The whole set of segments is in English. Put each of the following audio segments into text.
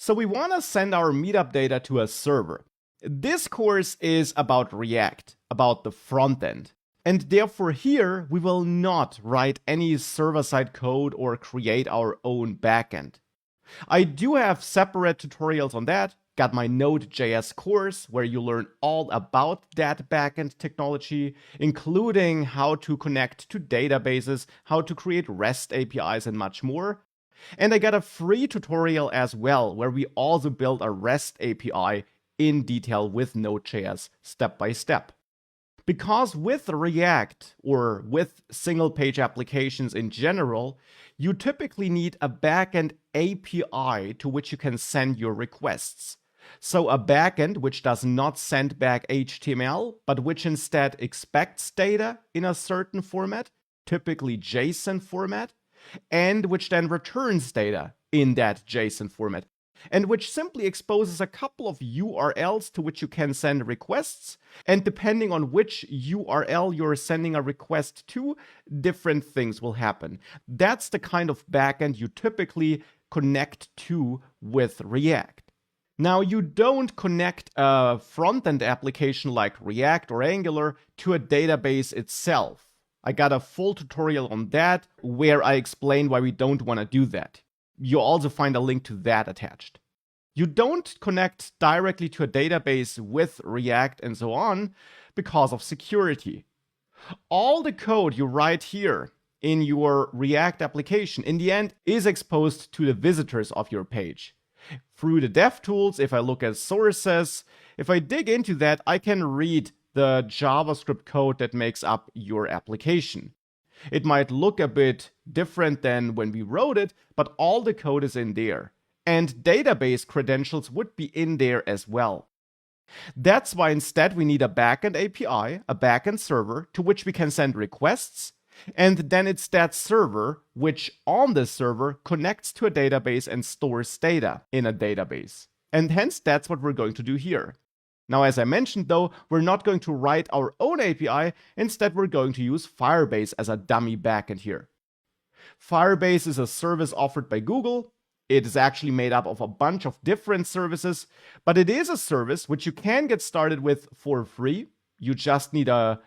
So we want to send our meetup data to a server. This course is about React, about the front end. And therefore here, we will not write any server-side code or create our own backend. I do have separate tutorials on that. Got my Node.js course where you learn all about that backend technology, including how to connect to databases, how to create REST APIs, and much more. And I got a free tutorial as well, where we also build a REST API in detail with Node.js step by step. Because with React, or with single-page applications in general, you typically need a backend API to which you can send your requests. So a backend which does not send back HTML, but which instead expects data in a certain format, typically JSON format, and which then returns data in that JSON format, and which simply exposes a couple of URLs to which you can send requests, and depending on which URL you're sending a request to, different things will happen. That's the kind of backend you typically connect to with React. Now, you don't connect a front-end application like React or Angular to a database itself. I got a full tutorial on that where I explain why we don't want to do that. You'll also find a link to that attached. You don't connect directly to a database with React and so on because of security. All the code you write here in your React application in the end is exposed to the visitors of your page. Through the DevTools, if I look at sources, if I dig into that, I can read the JavaScript code that makes up your application. It might look a bit different than when we wrote it, but all the code is in there. And database credentials would be in there as well. That's why instead we need a backend API, a backend server, to which we can send requests, and then it's that server which on the server connects to a database and stores data in a database. And hence that's what we're going to do here. Now, as I mentioned though, we're not going to write our own API, instead we're going to use Firebase as a dummy backend here. Firebase is a service offered by Google. It is actually made up of a bunch of different services, but it is a service which you can get started with for free. You just need a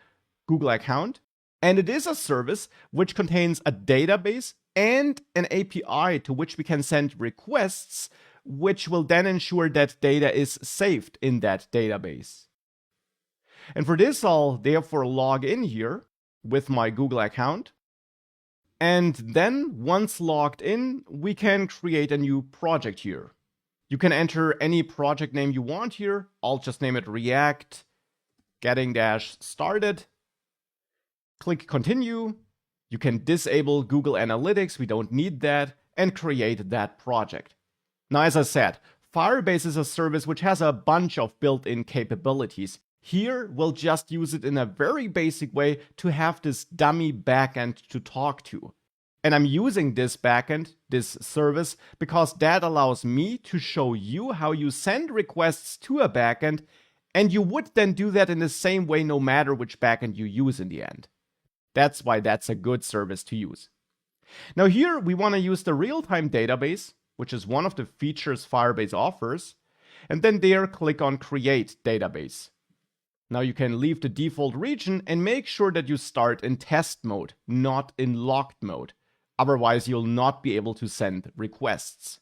Google account. And it is a service which contains a database and an API to which we can send requests, which will then ensure that data is saved in that database. And for this, I'll therefore log in here with my Google account. And then once logged in, we can create a new project here. You can enter any project name you want here. I'll just name it React Getting-Started. Click Continue. You can disable Google Analytics, we don't need that, and create that project. Now, as I said, Firebase is a service which has a bunch of built-in capabilities. Here, we'll just use it in a very basic way to have this dummy backend to talk to. And I'm using this backend, this service, because that allows me to show you how you send requests to a backend, and you would then do that in the same way no matter which backend you use in the end. That's why that's a good service to use. Now here, we want to use the real-time database, which is one of the features Firebase offers, and then there click on Create Database. Now you can leave the default region and make sure that you start in test mode, not in locked mode. Otherwise, you'll not be able to send requests.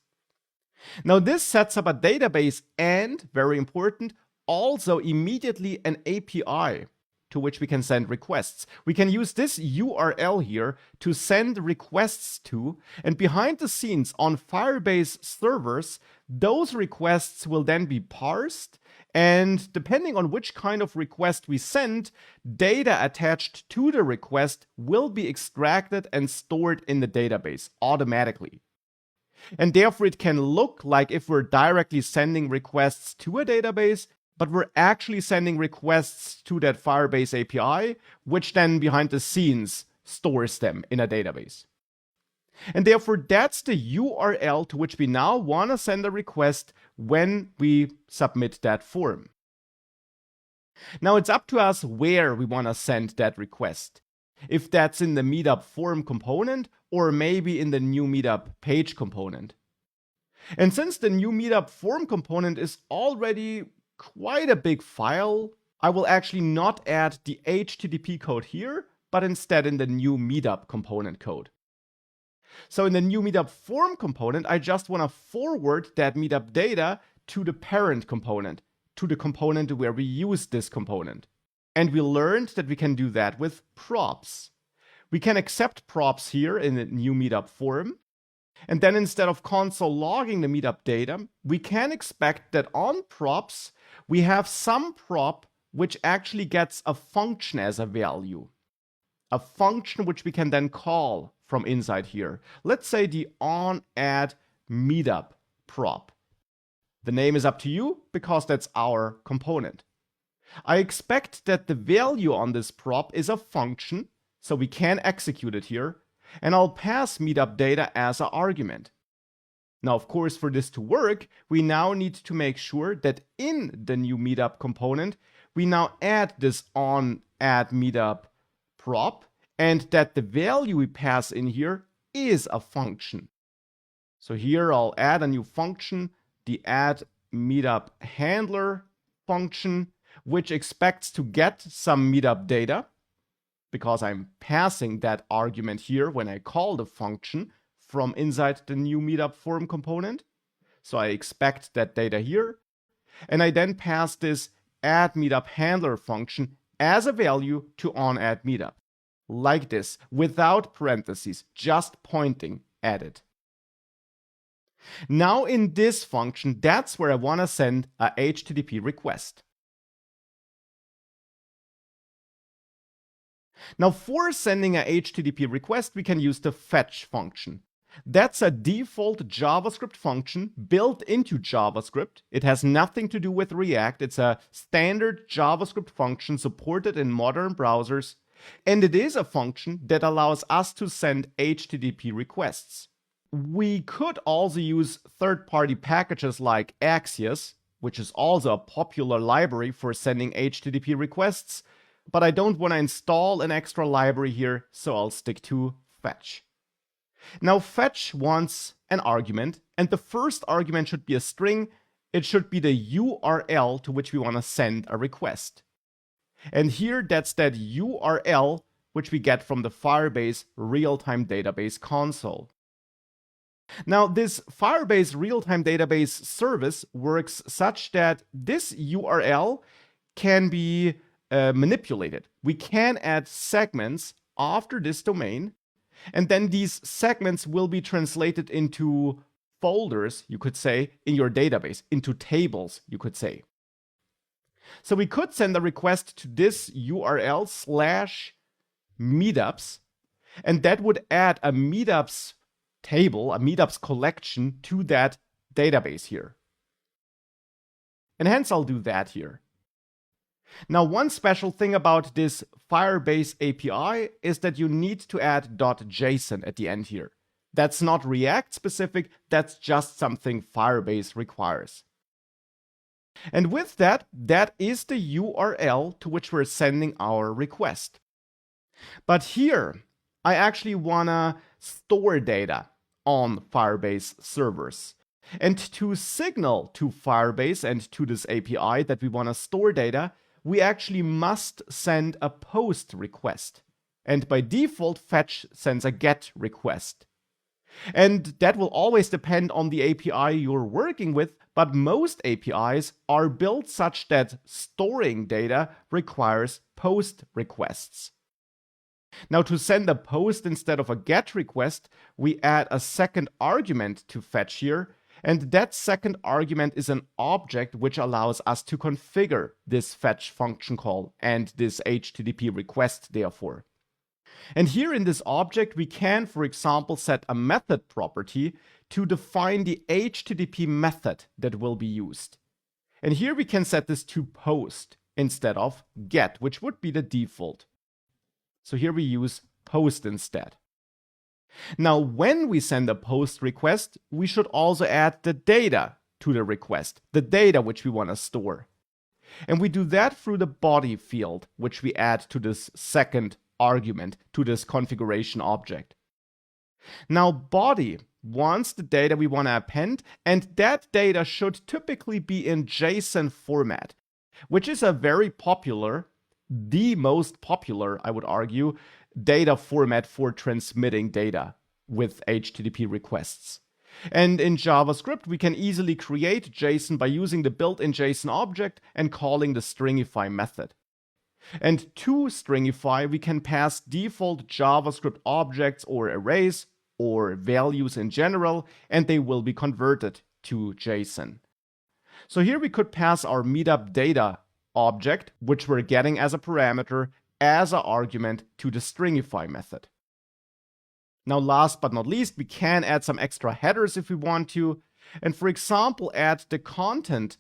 Now this sets up a database and, very important, also immediately an API to which we can send requests. We can use this URL here to send requests to, and behind the scenes on Firebase servers, those requests will then be parsed, and depending on which kind of request we send, data attached to the request will be extracted and stored in the database automatically. And therefore it can look like if we're directly sending requests to a database, but we're actually sending requests to that Firebase API, which then behind the scenes stores them in a database. And therefore, that's the URL to which we now want to send a request when we submit that form. Now it's up to us where we want to send that request. If that's in the Meetup form component or maybe in the new Meetup page component. And since the new meetup form component is already quite a big file, I will actually not add the HTTP code here, but instead in the new meetup component code. So in the new meetup form component, I just want to forward that meetup data to the parent component, to the component where we use this component. And we learned that we can do that with props. We can accept props here in the new meetup form. And then instead of console logging the meetup data, we can expect that on props, we have some prop which actually gets a function as a value. A function which we can then call from inside here. Let's say the onAdd meetup prop. The name is up to you because that's our component. I expect that the value on this prop is a function, so we can execute it here, and I'll pass meetup data as an argument. Now, of course, for this to work, we now need to make sure that in the new meetup component, we now add this onAdd meetup prop, and that the value we pass in here is a function. So here I'll add a new function, the add meetup handler function, which expects to get some meetup data, because I'm passing that argument here when I call the function from inside the new meetup form component. So I expect that data here, and I then pass this add meetup handler function as a value to onAdd meetup, like this, without parentheses, just pointing at it. Now in this function, that's where I want to send a HTTP request. Now for sending a HTTP request, we can use the fetch function. That's a default JavaScript function built into JavaScript. It has nothing to do with React. It's a standard JavaScript function supported in modern browsers. And it is a function that allows us to send HTTP requests. We could also use third-party packages like Axios, which is also a popular library for sending HTTP requests, but I don't want to install an extra library here, so I'll stick to fetch. Now fetch wants an argument, and the first argument should be a string. It should be the URL to which we want to send a request. And here that's that URL which we get from the Firebase real-time database console. Now this Firebase real-time database service works such that this URL can be manipulated. We can add segments after this domain, and then these segments will be translated into folders, you could say, in your database, into tables, you could say. So we could send a request to this URL /meetups, and that would add a meetups table, a meetups collection to that database here. And hence I'll do that here. Now, one special thing about this Firebase API is that you need to add .json at the end here. That's not React specific, that's just something Firebase requires. And with that, that is the URL to which we're sending our request. But here, I actually want to store data on Firebase servers. And to signal to Firebase and to this API that we want to store data, we actually must send a post request. And by default, fetch sends a get request. And that will always depend on the API you're working with, but most APIs are built such that storing data requires post requests. Now, to send a post instead of a get request, we add a second argument to fetch here, and that second argument is an object which allows us to configure this fetch function call and this HTTP request, therefore. And here in this object, we can, for example, set a method property to define the HTTP method that will be used. And here we can set this to post instead of get, which would be the default. So here we use post instead. Now, when we send a post request, we should also add the data to the request, the data which we want to store. And we do that through the body field, which we add to this second argument, to this configuration object. Now, body wants the data we want to append, and that data should typically be in JSON format, which is a very popular, the most popular, I would argue, data format for transmitting data with HTTP requests. And in JavaScript, we can easily create JSON by using the built-in JSON object and calling the stringify method. And to stringify, we can pass default JavaScript objects or arrays or values in general, and they will be converted to JSON. So here we could pass our meetup data object, which we're getting as a parameter, as an argument to the stringify method. Now, last but not least, we can add some extra headers if we want to. And for example, add the content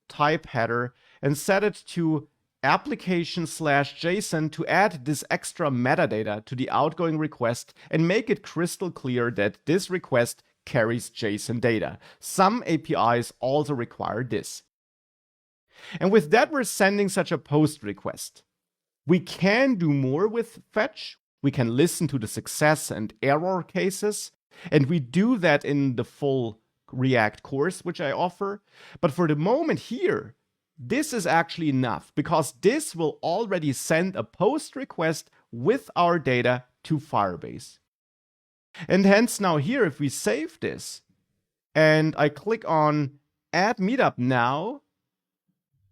type header and set it to application/JSON to add this extra metadata to the outgoing request and make it crystal clear that this request carries JSON data. Some APIs also require this. And with that, we're sending such a post request. We can do more with fetch. We can listen to the success and error cases, and we do that in the full React course, which I offer. But for the moment here, this is actually enough because this will already send a post request with our data to Firebase. And hence now here, if we save this and I click on Add Meetup Now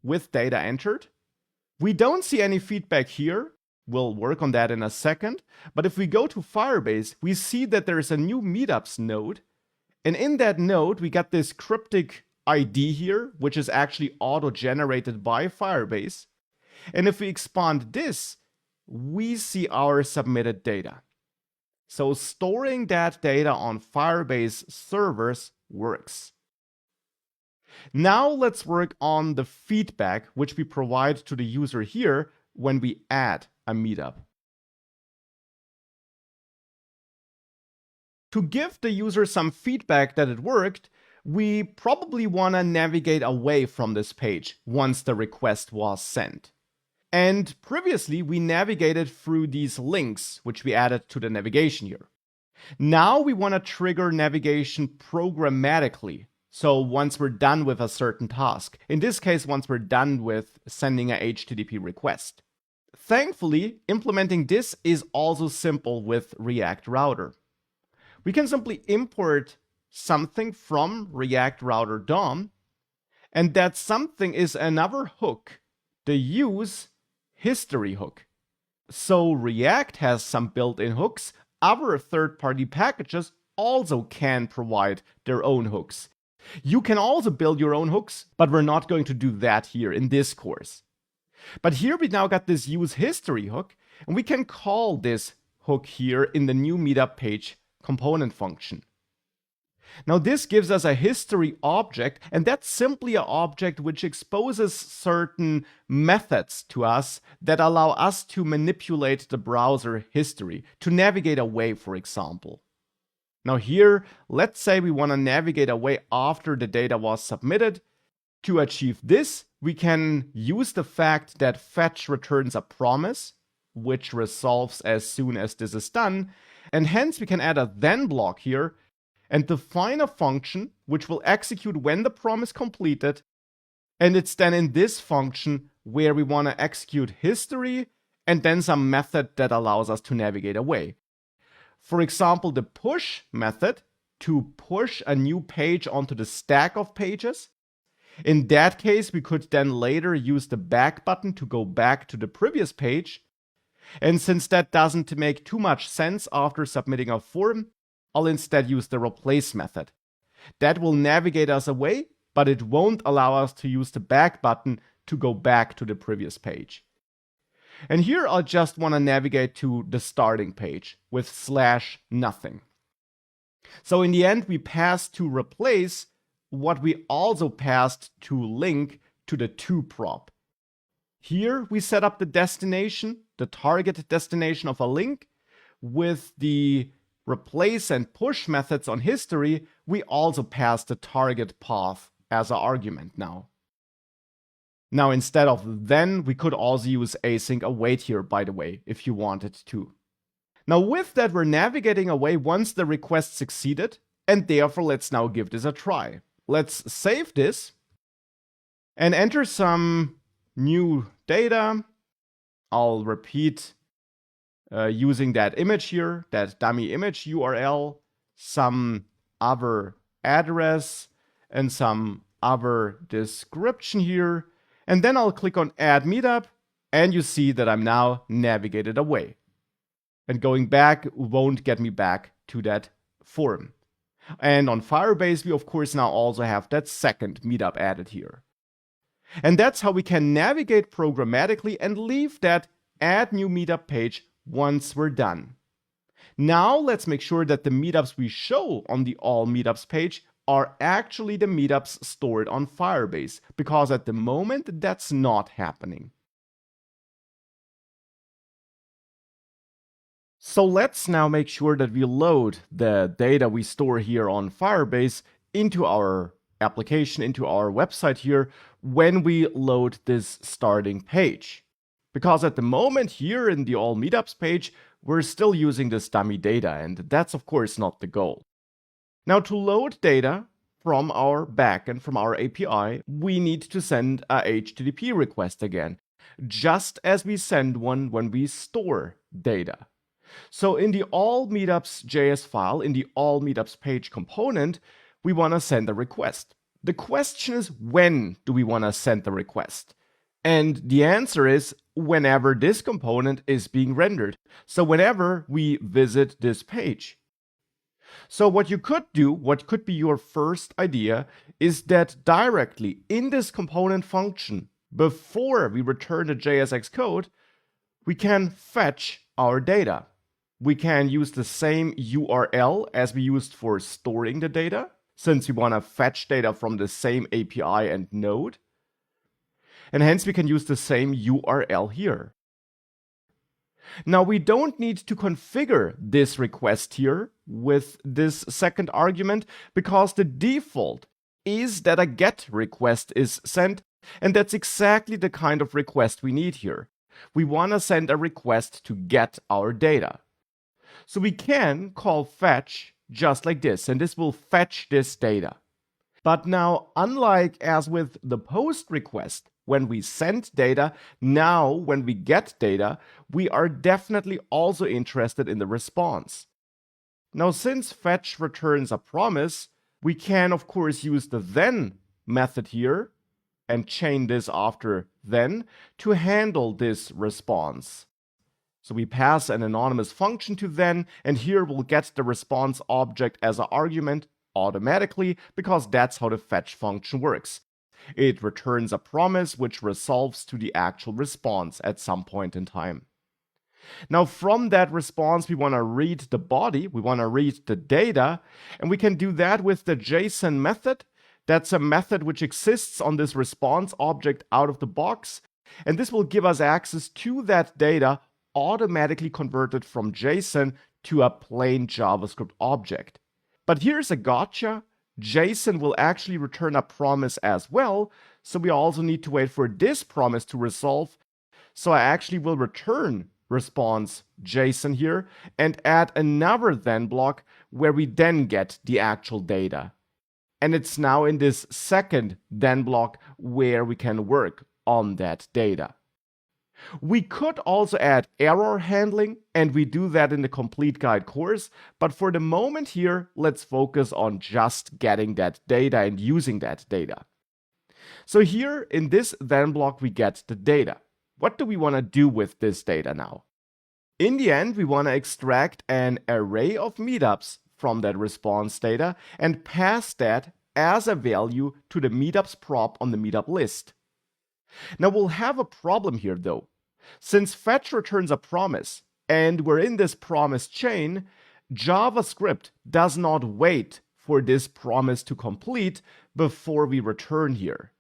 with data entered, we don't see any feedback here. We'll work on that in a second. But if we go to Firebase, we see that there is a new Meetups node. And in that node, we got this cryptic ID here, which is actually auto-generated by Firebase. And if we expand this, we see our submitted data. So storing that data on Firebase servers works. Now let's work on the feedback which we provide to the user here when we add a meetup. To give the user some feedback that it worked, we probably want to navigate away from this page once the request was sent. And previously, we navigated through these links, which we added to the navigation here. Now we want to trigger navigation programmatically. So once we're done with a certain task, in this case, once we're done with sending a HTTP request. Thankfully, implementing this is also simple with React Router. We can simply import something from React Router DOM, and that something is another hook, the use history hook. So React has some built-in hooks. Other third-party packages also can provide their own hooks. You can also build your own hooks, but we're not going to do that here in this course. But here we now got this use history hook, and we can call this hook here in the new meetup page component function. Now this gives us a history object, and that's simply an object which exposes certain methods to us that allow us to manipulate the browser history, to navigate away, for example. Now here, let's say we want to navigate away after the data was submitted. To achieve this, we can use the fact that fetch returns a promise, which resolves as soon as this is done, and hence we can add a then block here and define a function which will execute when the promise completed, and it's then in this function where we want to execute history and then some method that allows us to navigate away. For example, the push method to push a new page onto the stack of pages. In that case, we could then later use the back button to go back to the previous page. And since that doesn't make too much sense after submitting a form, I'll instead use the replace method. That will navigate us away, but it won't allow us to use the back button to go back to the previous page. And here I'll just want to navigate to the starting page with /nothing. So in the end, we pass to replace what we also passed to link to the to prop. Here we set up the destination, the target destination of a link. With the replace and push methods on history, we also pass the target path as an argument now. Now, instead of then, we could also use async await here, by the way, if you wanted to. Now, with that, we're navigating away once the request succeeded. And therefore, let's now give this a try. Let's save this and enter some new data. I'll repeat using that image here, that dummy image URL, some other address, and some other description here. And then I'll click on Add Meetup, and you see that I'm now navigated away. And going back won't get me back to that forum. And on Firebase, we of course now also have that second meetup added here. And that's how we can navigate programmatically and leave that Add New Meetup page once we're done. Now let's make sure that the meetups we show on the All Meetups page are actually the meetups stored on Firebase, because at the moment that's not happening. So let's now make sure that we load the data we store here on Firebase into our application, into our website here, when we load this starting page. Because at the moment here in the All Meetups page, we're still using this dummy data, and that's of course not the goal. Now to load data from our backend, from our API, we need to send a HTTP request again, just as we send one when we store data. So in the All Meetups JS file, in the All Meetups page component, we want to send a request. The question is, when do we want to send the request? And the answer is whenever this component is being rendered. So whenever we visit this page. So what you could do, what could be your first idea, is that directly in this component function, before we return the JSX code, we can fetch our data. We can use the same URL as we used for storing the data, since we want to fetch data from the same API and node. And hence we can use the same URL here. Now we don't need to configure this request here with this second argument, because the default is that a GET request is sent, and that's exactly the kind of request we need here. We want to send a request to get our data. So we can call fetch just like this, and this will fetch this data. But now, unlike as with the post request, when we send data, now when we get data, we are definitely also interested in the response. Now, since fetch returns a promise, we can of course use the then method here and chain this after then to handle this response. So we pass an anonymous function to then, and here we'll get the response object as an argument automatically, because that's how the fetch function works. It returns a promise which resolves to the actual response at some point in time. Now from that response, we want to read the body, we want to read the data, and we can do that with the JSON method. That's a method which exists on this response object out of the box, and this will give us access to that data automatically converted from JSON to a plain JavaScript object. But here's a gotcha. JSON will actually return a promise as well, so we also need to wait for this promise to resolve. So I actually will return response JSON here and add another then block where we then get the actual data. And it's now in this second then block where we can work on that data. We could also add error handling, and we do that in the complete guide course, but for the moment here, let's focus on just getting that data and using that data. So here in this then block, we get the data. What do we want to do with this data now? In the end, we want to extract an array of meetups from that response data and pass that as a value to the meetups prop on the meetup list. Now we'll have a problem here though. Since fetch returns a promise, and we're in this promise chain, JavaScript does not wait for this promise to complete before we return here.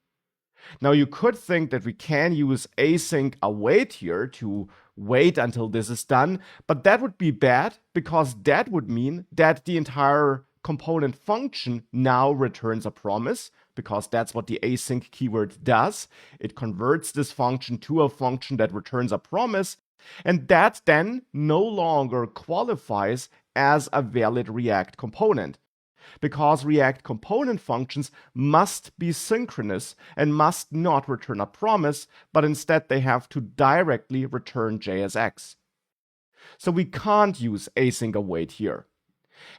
Now you could think that we can use async await here to wait until this is done, but that would be bad, because that would mean that the entire component function now returns a promise, because that's what the async keyword does. It converts this function to a function that returns a promise, and that then no longer qualifies as a valid React component. because React component functions must be synchronous and must not return a promise, but instead they have to directly return JSX. So we can't use async await here.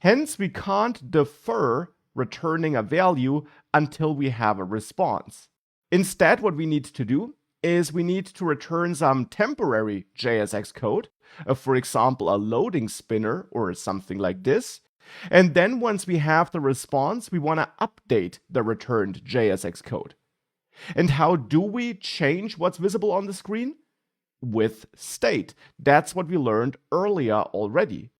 Hence, we can't defer returning a value until we have a response. Instead, what we need to do is we need to return some temporary JSX code, for example, a loading spinner or something like this. And then once we have the response, we want to update the returned JSX code. And how do we change what's visible on the screen? With state. That's what we learned earlier already.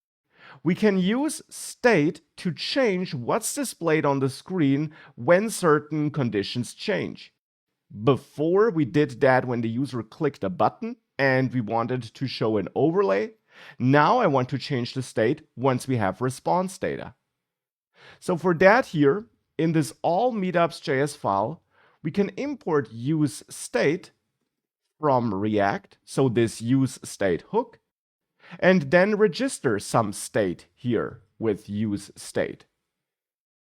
We can use state to change what's displayed on the screen when certain conditions change. Before, we did that when the user clicked a button and we wanted to show an overlay. Now I want to change the state once we have response data. So for that here, in this all meetups.js file, we can import use state from React, so this use state hook, and then register some state here with use state.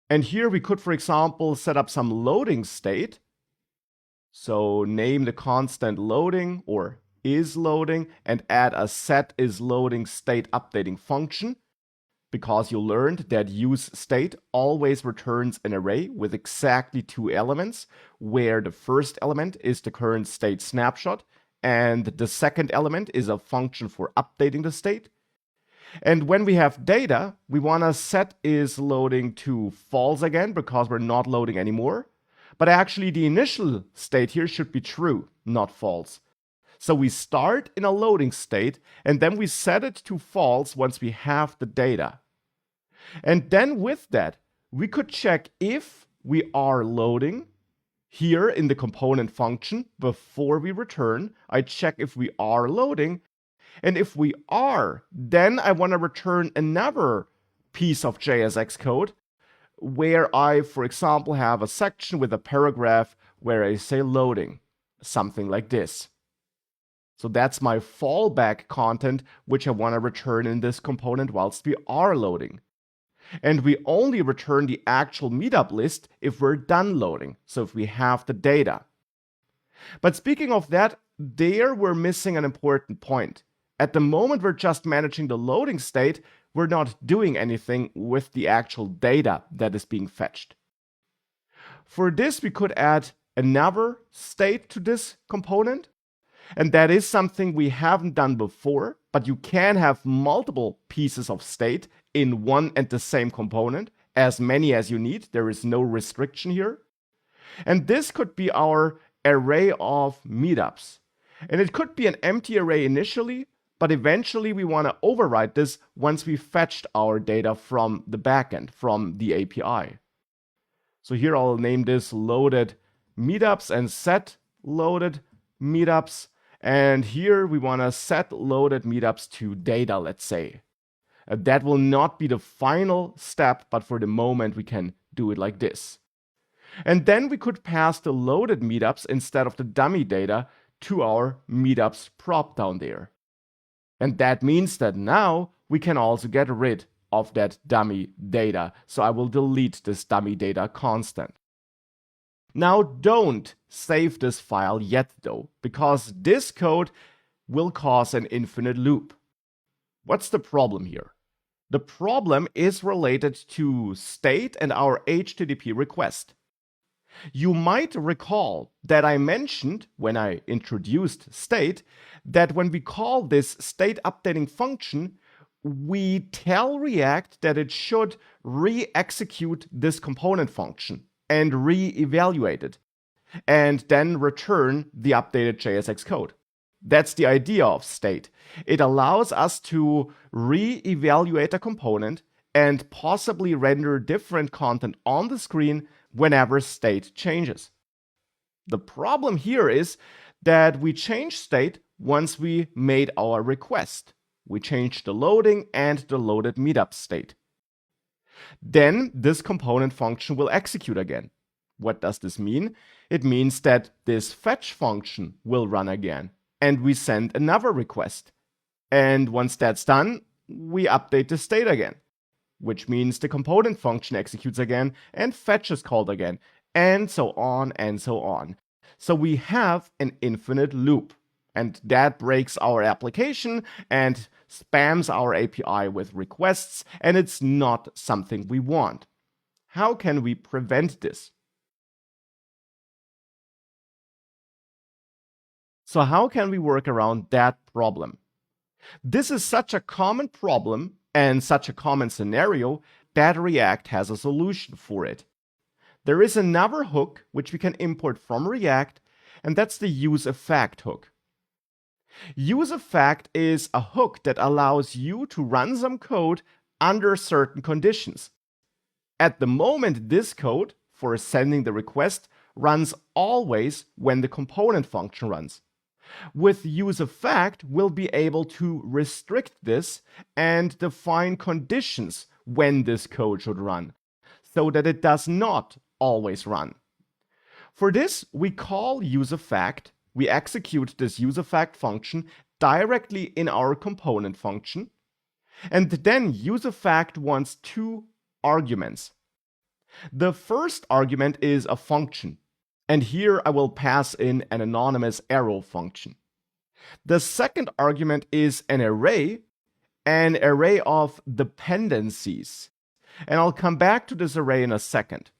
And here we could, for example, set up some loading state. So name the constant loading or is loading and add a set is loading state updating function, because you learned that use state always returns an array with exactly 2 elements, where the first element is the current state snapshot and the second element is a function for updating the state. And when we have data, we want to set is loading to false again because we're not loading anymore. But actually the initial state here should be true, not false. So we start in a loading state and then we set it to false once we have the data. And then with that, we could check if we are loading. Here in the component function, before we return, I check if we are loading. And if we are, then I want to return another piece of JSX code where I, for example, have a section with a paragraph where I say loading, something like this. So that's my fallback content, which I want to return in this component whilst we are loading. And we only return the actual meetup list if we're done loading, so if we have the data. But speaking of that, there we're missing an important point. At the moment we're just managing the loading state, we're not doing anything with the actual data that is being fetched. For this, we could add another state to this component. And that is something we haven't done before, but you can have multiple pieces of state in one and the same component, as many as you need. There is no restriction here. And this could be our array of meetups. And it could be an empty array initially, but eventually we want to override this once we fetched our data from the backend, from the API. So here I'll name this loaded meetups and set loaded meetups. And here we want to set loaded meetups to data, let's say. That will not be the final step, but for the moment we can do it like this. And then we could pass the loaded meetups instead of the dummy data to our meetups prop down there. And that means that now we can also get rid of that dummy data. So I will delete this dummy data constant. Now don't save this file yet though, because this code will cause an infinite loop. What's the problem here? The problem is related to state and our HTTP request. You might recall that I mentioned when I introduced state that when we call this state updating function, we tell React that it should re-execute this component function and re-evaluate it, and then return the updated JSX code. That's the idea of state. It allows us to re-evaluate a component and possibly render different content on the screen whenever state changes. The problem here is that we change state once we made our request. We changed the loading and the loaded meetup state. Then this component function will execute again. What does this mean? It means that this fetch function will run again, and we send another request. And once that's done, we update the state again. which means the component function executes again and fetch is called again, and so on and so on. So we have an infinite loop, and that breaks our application and spams our API with requests, and it's not something we want. How can we prevent this? So how can we work around that problem? This is such a common problem and such a common scenario that React has a solution for it. There is another hook which we can import from React, and that's the useEffect hook. useEffect is a hook that allows you to run some code under certain conditions. At the moment, this code for sending the request runs always when the component function runs. With useEffect, we'll be able to restrict this and define conditions when this code should run, so that it does not always run. For this, we call useEffect. We execute this useEffect function directly in our component function, and then useEffect wants two arguments. The first argument is a function, and here I will pass in an anonymous arrow function. The second argument is an array of dependencies, and I'll come back to this array in a second.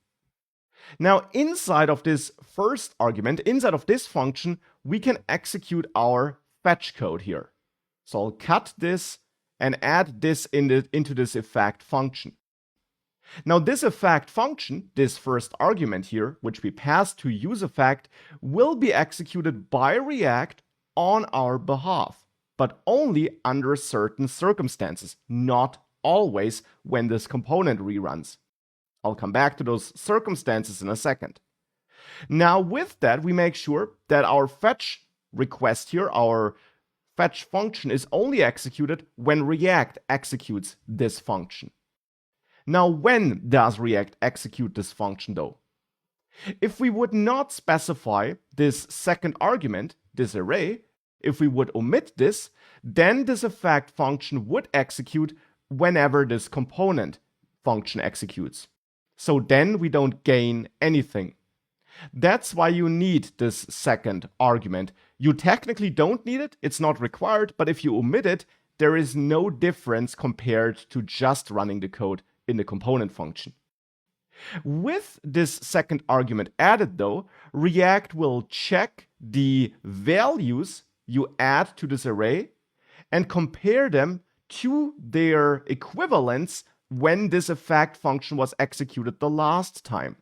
Now, inside of this first argument, inside of this function, we can execute our fetch code here. So I'll cut this and add this into this effect function. Now, this effect function, this first argument here, which we pass to useEffect, will be executed by React on our behalf, but only under certain circumstances, not always when this component reruns. I'll come back to those circumstances in a second. Now, with that, we make sure that our fetch request here, our fetch function, is only executed when React executes this function. Now, when does React execute this function though? If we would not specify this second argument, this array, if we would omit this, then this effect function would execute whenever this component function executes. So then we don't gain anything. That's why you need this second argument. You technically don't need it, it's not required, but if you omit it, there is no difference compared to just running the code in the component function. With this second argument added though, React will check the values you add to this array and compare them to their equivalents when this effect function was executed the last time.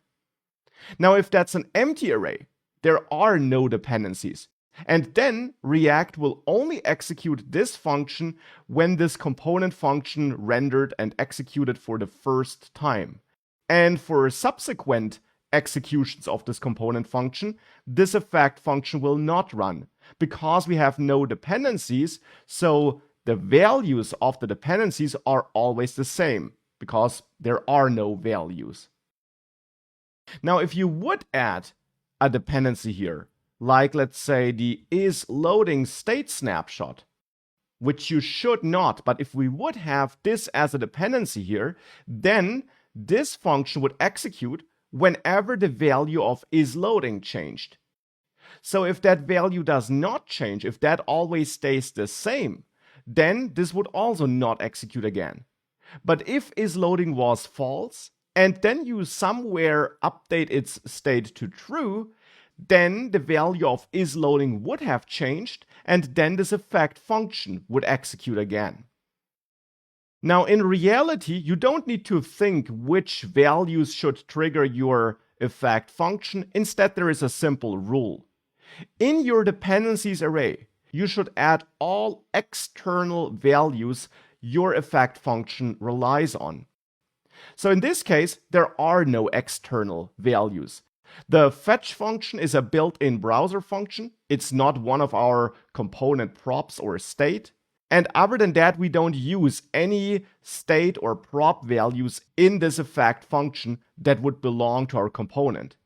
Now, if that's an empty array, there are no dependencies. And then React will only execute this function when this component function rendered and executed for the first time. And for subsequent executions of this component function, this effect function will not run because we have no dependencies. So the values of the dependencies are always the same because there are no values. Now, if you would add a dependency here, like let's say the isLoadingStateSnapshot, which you should not, but if we would have this as a dependency here, then this function would execute whenever the value of isLoading changed. So if that value does not change, if that always stays the same, then this would also not execute again. But if isLoading was false, and then you somewhere update its state to true, then the value of isLoading would have changed, and then this effect function would execute again. Now, in reality, you don't need to think which values should trigger your effect function. Instead, there is a simple rule. In your dependencies array, you should add all external values your effect function relies on. So in this case, there are no external values. The fetch function is a built-in browser function. It's not one of our component props or state. And other than that, we don't use any state or prop values in this effect function that would belong to our component.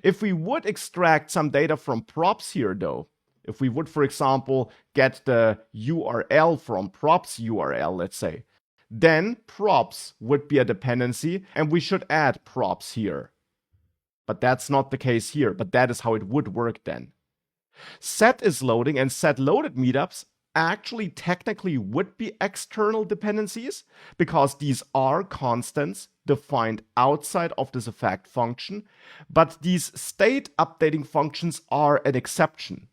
If we would extract some data from props here though, if we would, for example, get the URL from props URL, let's say, then props would be a dependency, and we should add props here. But that's not the case here, but that is how it would work then. Set is loading and set loaded meetups actually technically would be external dependencies because these are constants defined outside of this effect function, but these state updating functions are an exception.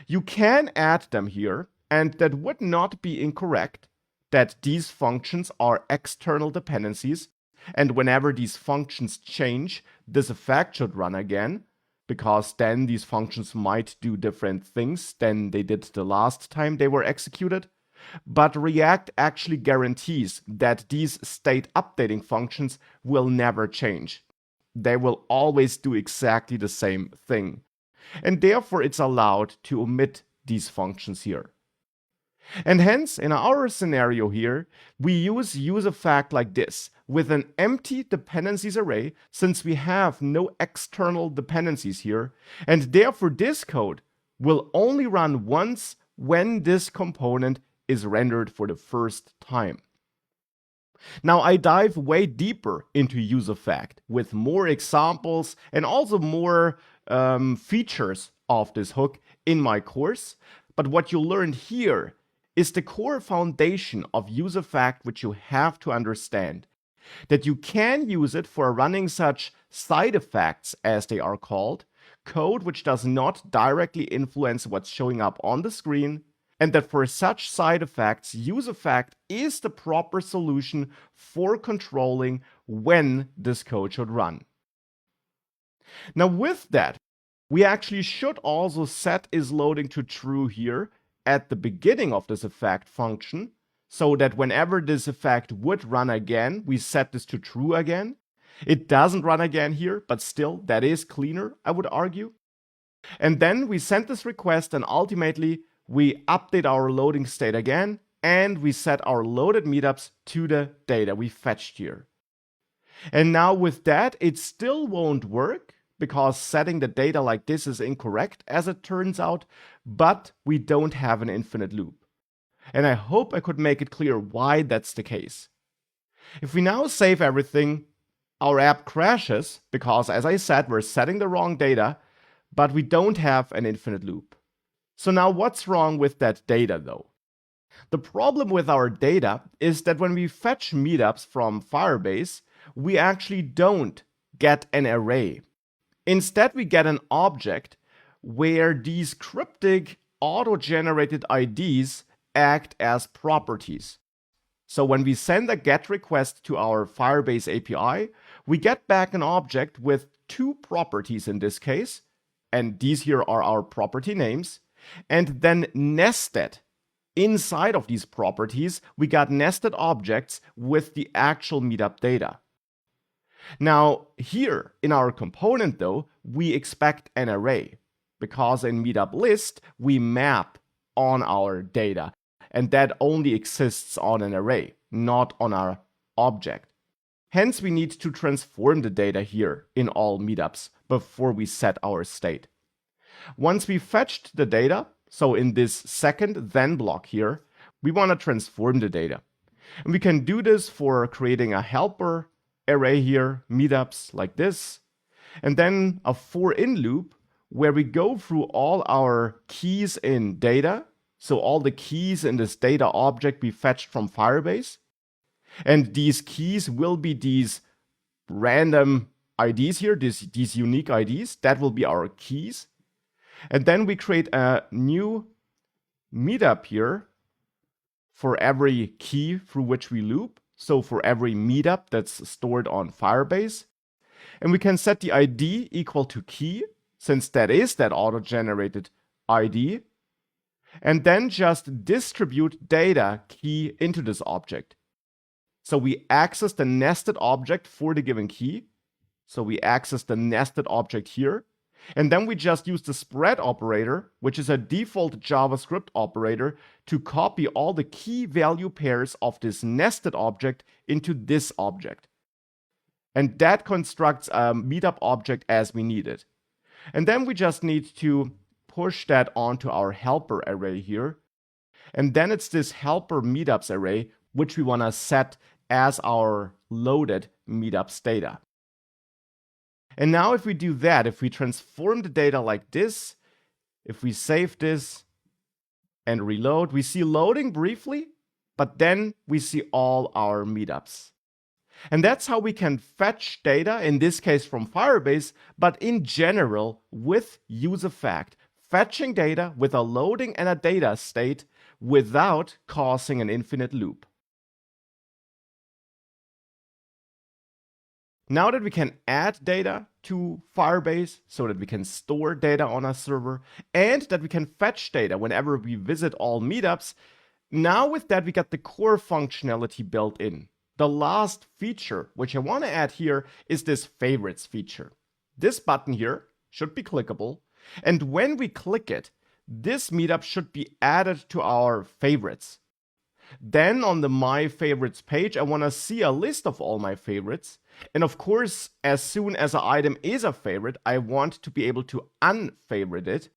You can add them here, and that would not be incorrect, that these functions are external dependencies, and whenever these functions change, this effect should run again, because then these functions might do different things than they did the last time they were executed. But React actually guarantees that these state updating functions will never change. They will always do exactly the same thing. And therefore it's allowed to omit these functions here. And hence, in our scenario here, we use useEffect like this, with an empty dependencies array, since we have no external dependencies here, and therefore this code will only run once when this component is rendered for the first time. Now I dive way deeper into useEffect with more examples and also more features of this hook in my course, but what you learned here is the core foundation of useEffect, which you have to understand. That you can use it for running such side effects, as they are called, code which does not directly influence what's showing up on the screen, and that for such side effects, useEffect is the proper solution for controlling when this code should run. Now with that, we actually should also set isLoading to true here at the beginning of this effect function, so that whenever this effect would run again, we set this to true again. It doesn't run again here, but still, that is cleaner, I would argue. And then we send this request, and ultimately, we update our loading state again, and we set our loaded meetups to the data we fetched here. And now with that, it still won't work, because setting the data like this is incorrect, as it turns out, but we don't have an infinite loop. And I hope I could make it clear why that's the case. If we now save everything, our app crashes, because as I said, we're setting the wrong data, but we don't have an infinite loop. So now what's wrong with that data though? The problem with our data is that when we fetch meetups from Firebase, we actually don't get an array. Instead, we get an object where these cryptic auto-generated IDs act as properties. So when we send a GET request to our Firebase API, we get back an object with two properties in this case, and these here are our property names, and then nested inside of these properties, we got nested objects with the actual meetup data. Now, here in our component though, we expect an array, because in meetup list, we map on our data, and that only exists on an array, not on our object. Hence, we need to transform the data here in all meetups before we set our state. Once we fetched the data, so in this second then block here, we want to transform the data. And we can do this for creating a helper array here, meetups like this, and then a for in loop where we go through all our keys in data, so all the keys in this data object we fetched from Firebase, and these keys will be these random IDs here, these unique IDs, that will be our keys. And then we create a new meetup here for every key through which we loop. So for every meetup that's stored on Firebase. And we can set the ID equal to key, since that is that auto-generated ID. And then just distribute data key into this object. So we access the nested object for the given key. So we access the nested object here. And then we just use the spread operator, which is a default JavaScript operator, to copy all the key value pairs of this nested object into this object. And that constructs a meetup object as we need it. And then we just need to push that onto our helper array here. And then it's this helper meetups array which we want to set as our loaded meetups data. And now if we do that, if we transform the data like this, if we save this and reload, we see loading briefly, but then we see all our meetups. And that's how we can fetch data, in this case from Firebase, but in general with useEffect, fetching data with a loading and a data state without causing an infinite loop. Now that we can add data to Firebase so that we can store data on a server and that we can fetch data whenever we visit all meetups, now with that we got the core functionality built in. The last feature which I want to add here is this favorites feature. This button here should be clickable, and when we click it, this meetup should be added to our favorites. Then on the My Favorites page, I want to see a list of all my favorites. And of course, as soon as an item is a favorite, I want to be able to unfavorite it.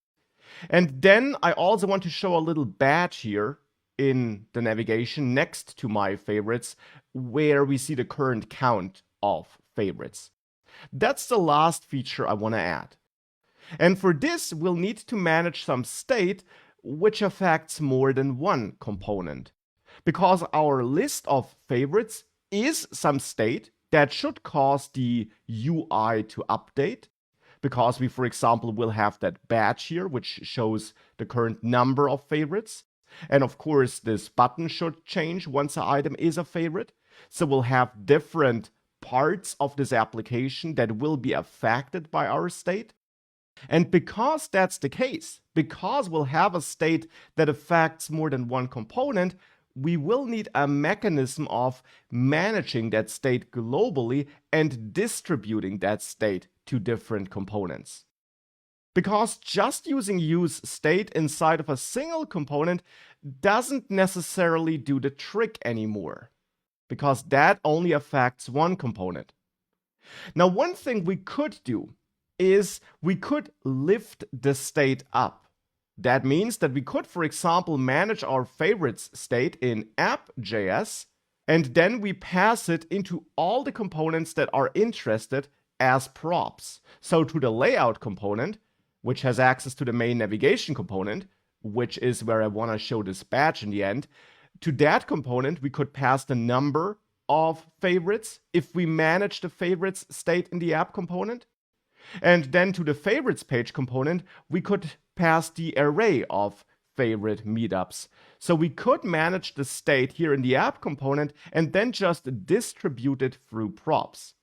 And then I also want to show a little badge here in the navigation next to My Favorites, where we see the current count of favorites. That's the last feature I want to add. And for this, we'll need to manage some state which affects more than one component. Because our list of favorites is some state that should cause the UI to update. Because we, for example, will have that badge here, which shows the current number of favorites. And of course, this button should change once an item is a favorite. So we'll have different parts of this application that will be affected by our state. And because that's the case, because we'll have a state that affects more than one component, we will need a mechanism of managing that state globally and distributing that state to different components. Because just using useState inside of a single component doesn't necessarily do the trick anymore, because that only affects one component. Now, one thing we could do is we could lift the state up. That means that we could, for example, manage our favorites state in app.js, and then we pass it into all the components that are interested as props. So to the layout component, which has access to the main navigation component, which is where I want to show this badge in the end, to that component, we could pass the number of favorites if we manage the favorites state in the app component. And then to the favorites page component, we could pass the array of favorite meetups. So we could manage the state here in the app component and then just distribute it through props.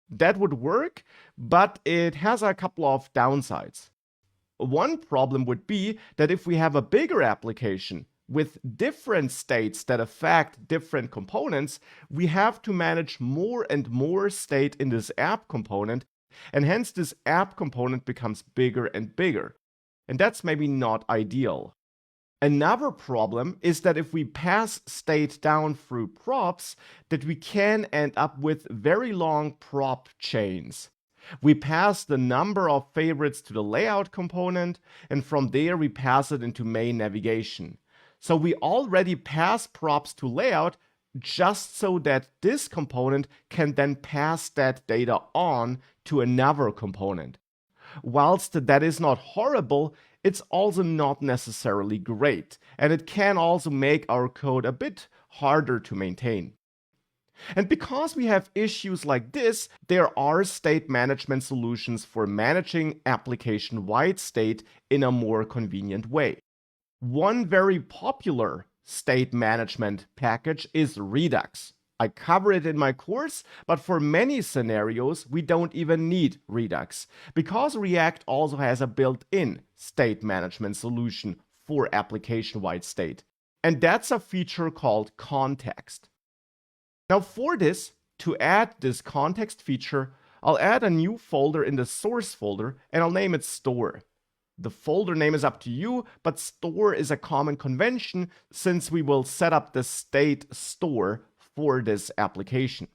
That would work, but it has a couple of downsides. One problem would be that if we have a bigger application with different states that affect different components, we have to manage more and more state in this app component, and hence this app component becomes bigger and bigger. And that's maybe not ideal. Another problem is that if we pass state down through props, that we can end up with very long prop chains. We pass the number of favorites to the layout component, and from there we pass it into main navigation. So we already pass props to layout just so that this component can then pass that data on to another component. Whilst that is not horrible, it's also not necessarily great, and it can also make our code a bit harder to maintain. And because we have issues like this, there are state management solutions for managing application-wide state in a more convenient way. One very popular state management package is Redux. I cover it in my course, but for many scenarios, we don't even need Redux, because React also has a built-in state management solution for application-wide state. And that's a feature called context. Now for this, to add this context feature, I'll add a new folder in the source folder, and I'll name it store. The folder name is up to you, but store is a common convention since we will set up the state store for this application.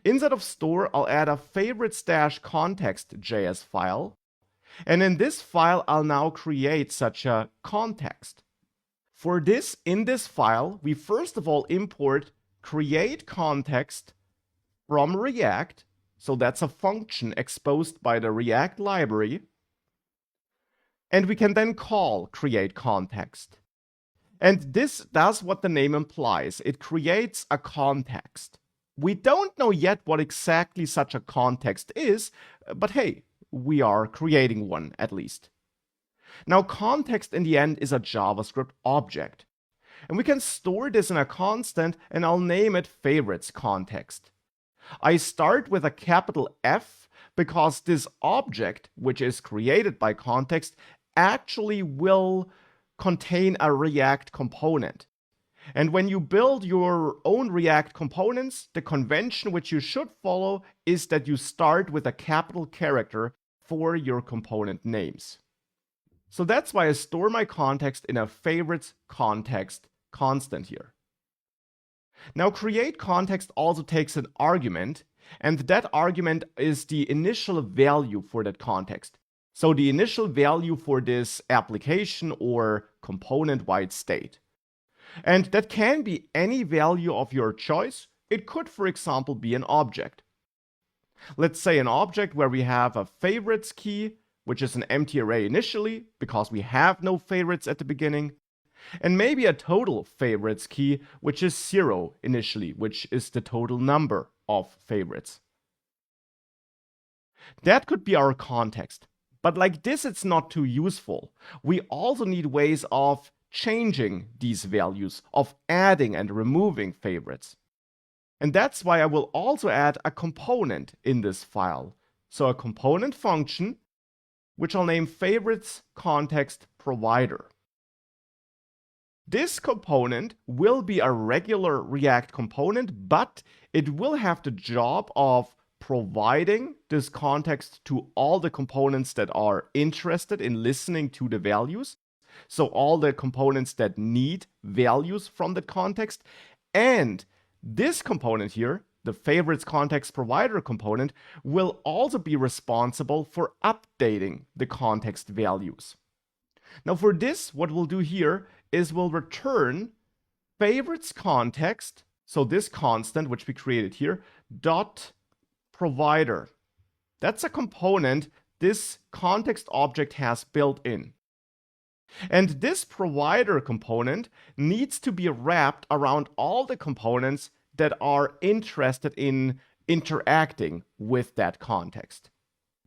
Inside of store, I'll add a favorites-context.js file, and in this file, I'll now create such a context. For this, in this file, we first of all import create context from React. So that's a function exposed by the React library. And we can then call create context. And this does what the name implies. It creates a context. We don't know yet what exactly such a context is, but hey, we are creating one at least. Now, context in the end is a JavaScript object. And we can store this in a constant, and I'll name it favorites context. I start with a capital F because this object, which is created by context, actually will contain a React component. And when you build your own React components, the convention which you should follow is that you start with a capital character for your component names. So that's why I store my context in a favorites context constant here. Now, create context also takes an argument, and that argument is the initial value for that context. So the initial value for this application or component-wide state. And that can be any value of your choice. It could, for example, be an object. Let's say an object where we have a favorites key, which is an empty array initially, because we have no favorites at the beginning. And maybe a total favorites key, which is 0 initially, which is the total number of favorites. That could be our context. But like this, it's not too useful. We also need ways of changing these values, of adding and removing favorites. And that's why I will also add a component in this file. So a component function, which I'll name favorites context provider. This component will be a regular React component, but it will have the job of providing this context to all the components that are interested in listening to the values. So all the components that need values from the context. And this component here, the favorites context provider component, will also be responsible for updating the context values. Now for this, what we'll do here is we'll return favorites context, so this constant which we created here, dot provider. That's a component this context object has built in. And this provider component needs to be wrapped around all the components that are interested in interacting with that context.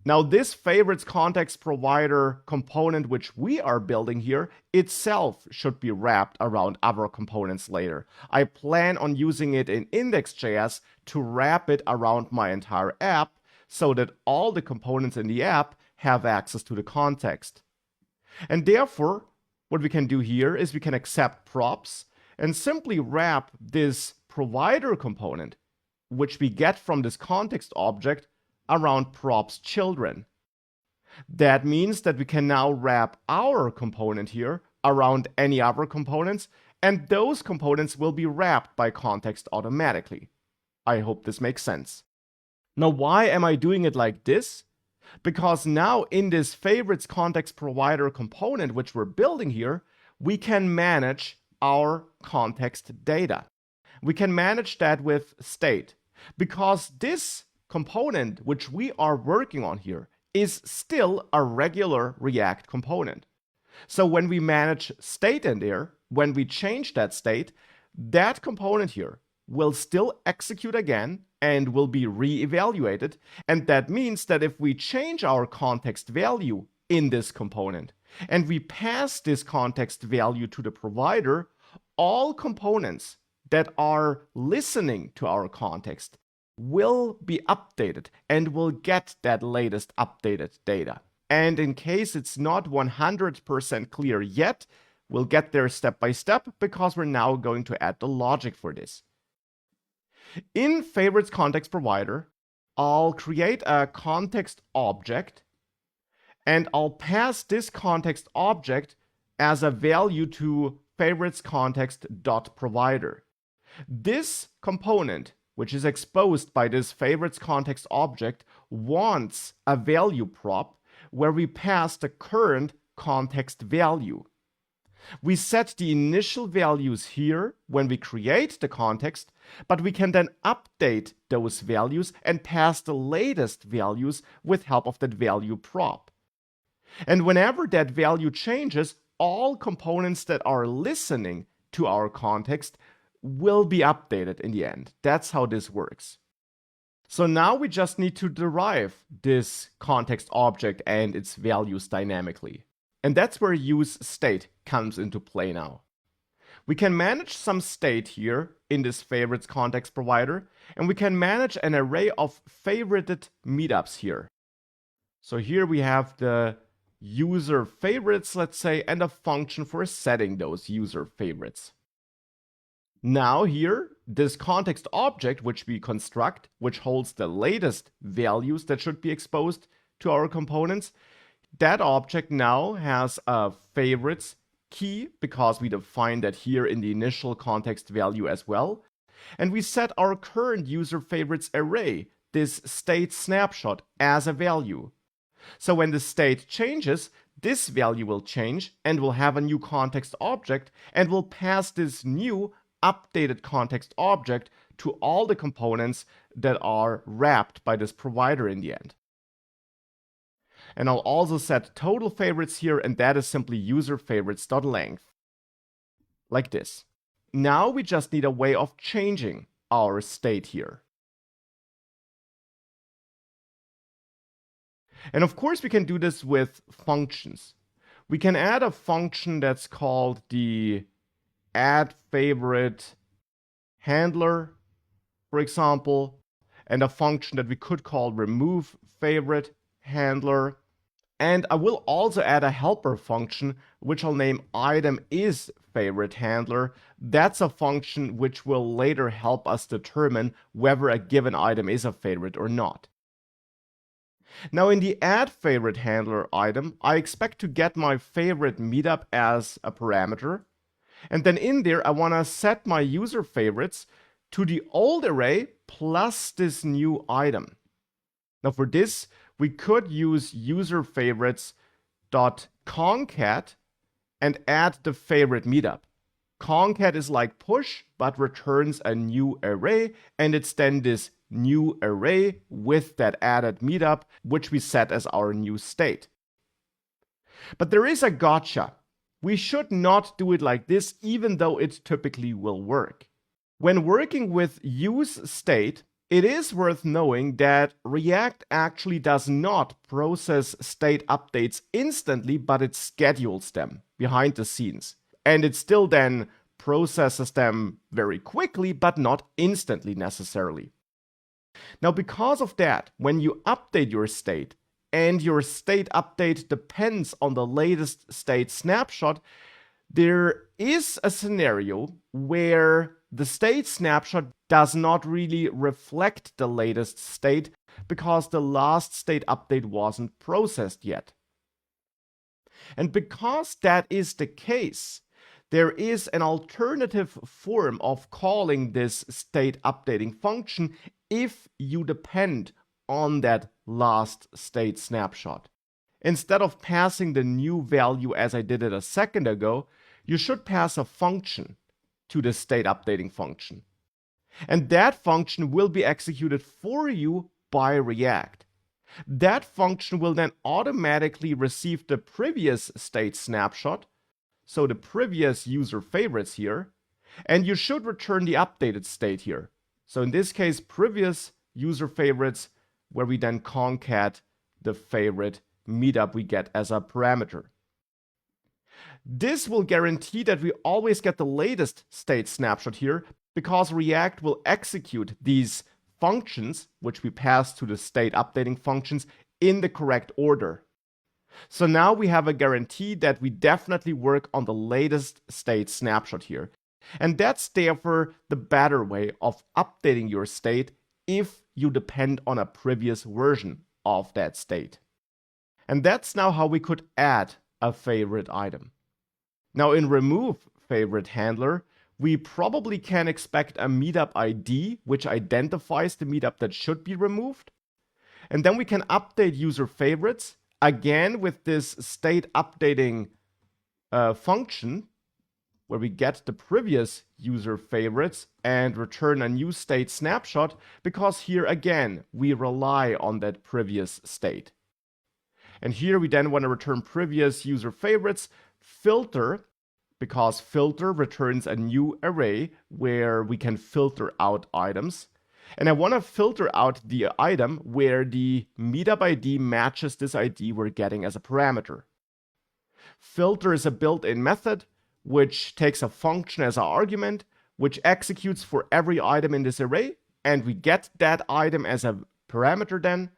Now, this favorites context provider component, which we are building here, itself should be wrapped around other components later. I plan on using it in Next.js to wrap it around my entire app so that all the components in the app have access to the context. And therefore, what we can do here is we can accept props and simply wrap this provider component, which we get from this context object, around props children. That means that we can now wrap our component here around any other components, and those components will be wrapped by context automatically. I hope this makes sense. Now, why am I doing it like this? Because now in this favorites context provider component, which we're building here, we can manage our context data. We can manage that with state, because this component, which we are working on here, is still a regular React component. So when we manage state in there, when we change that state, that component here will still execute again and will be re-evaluated. And that means that if we change our context value in this component and we pass this context value to the provider, all components that are listening to our context will be updated and will get that latest updated data. And in case it's not 100% clear yet, we'll get there step by step because we're now going to add the logic for this. In favorites context provider, I'll create a context object and I'll pass this context object as a value to favorites context dot provider. This component, which is exposed by this favorites context object, wants a value prop where we pass the current context value. We set the initial values here when we create the context, but we can then update those values and pass the latest values with help of that value prop. And whenever that value changes, all components that are listening to our context will be updated in the end. That's how this works. So now we just need to derive this context object and its values dynamically. And that's where useState comes into play now. We can manage some state here in this favorites context provider, and we can manage an array of favorited meetups here. So here we have the user favorites, let's say, and a function for setting those user favorites. Now here, this context object which we construct, which holds the latest values that should be exposed to our components, that object now has a favorites key because we define that here in the initial context value as well. And we set our current user favorites array, this state snapshot, as a value. So when the state changes, this value will change and we'll have a new context object, and we'll pass this new updated context object to all the components that are wrapped by this provider in the end. And I'll also set total favorites here, and that is simply user favorites.length. Like this. Now we just need a way of changing our state here. And of course we can do this with functions. We can add a function that's called the add favorite handler, for example, and a function that we could call remove favorite handler. And I will also add a helper function which I'll name item is favorite handler. That's a function which will later help us determine whether a given item is a favorite or not. Now in the add favorite handler item, I expect to get my favorite meetup as a parameter. And then in there, I want to set my user favorites to the old array plus this new item. Now for this, we could use user favorites dot concat and add the favorite meetup. Concat is like push, but returns a new array, and it's then this new array with that added meetup, which we set as our new state. But there is a gotcha. We should not do it like this, even though it typically will work. When working with useState, it is worth knowing that React actually does not process state updates instantly, but it schedules them behind the scenes. And it still then processes them very quickly, but not instantly necessarily. Now, because of that, when you update your state, and your state update depends on the latest state snapshot, there is a scenario where the state snapshot does not really reflect the latest state because the last state update wasn't processed yet. And because that is the case, there is an alternative form of calling this state updating function if you depend on that last state snapshot. Instead of passing the new value as I did it a second ago, you should pass a function to the state updating function. And that function will be executed for you by React. That function will then automatically receive the previous state snapshot, so the previous user favorites here, and you should return the updated state here. So in this case, previous user favorites, where we then concat the favorite meetup we get as a parameter. This will guarantee that we always get the latest state snapshot here, because React will execute these functions, which we pass to the state updating functions, in the correct order. So now we have a guarantee that we definitely work on the latest state snapshot here. And that's therefore the better way of updating your state if you depend on a previous version of that state. And that's now how we could add a favorite item. Now in remove favorite handler, we probably can expect a meetup ID which identifies the meetup that should be removed. And then we can update user favorites again with this state updating function where we get the previous user favorites and return a new state snapshot, because here again, we rely on that previous state. And here we then want to return previous user favorites, filter, because filter returns a new array where we can filter out items. And I want to filter out the item where the meetup ID matches this ID we're getting as a parameter. Filter is a built-in method which takes a function as an argument, which executes for every item in this array, and we get that item as a parameter then.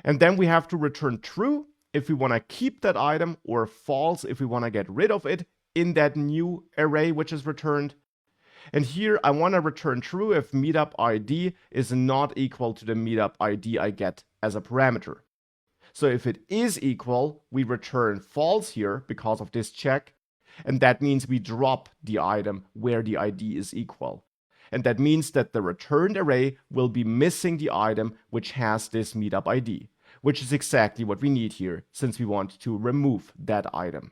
And then we have to return true if we want to keep that item, or false if we want to get rid of it in that new array which is returned. And here I want to return true if meetup ID is not equal to the meetup ID I get as a parameter. So if it is equal, we return false here because of this check. And that means we drop the item where the ID is equal. And that means that the returned array will be missing the item which has this meetup ID, which is exactly what we need here, since we want to remove that item.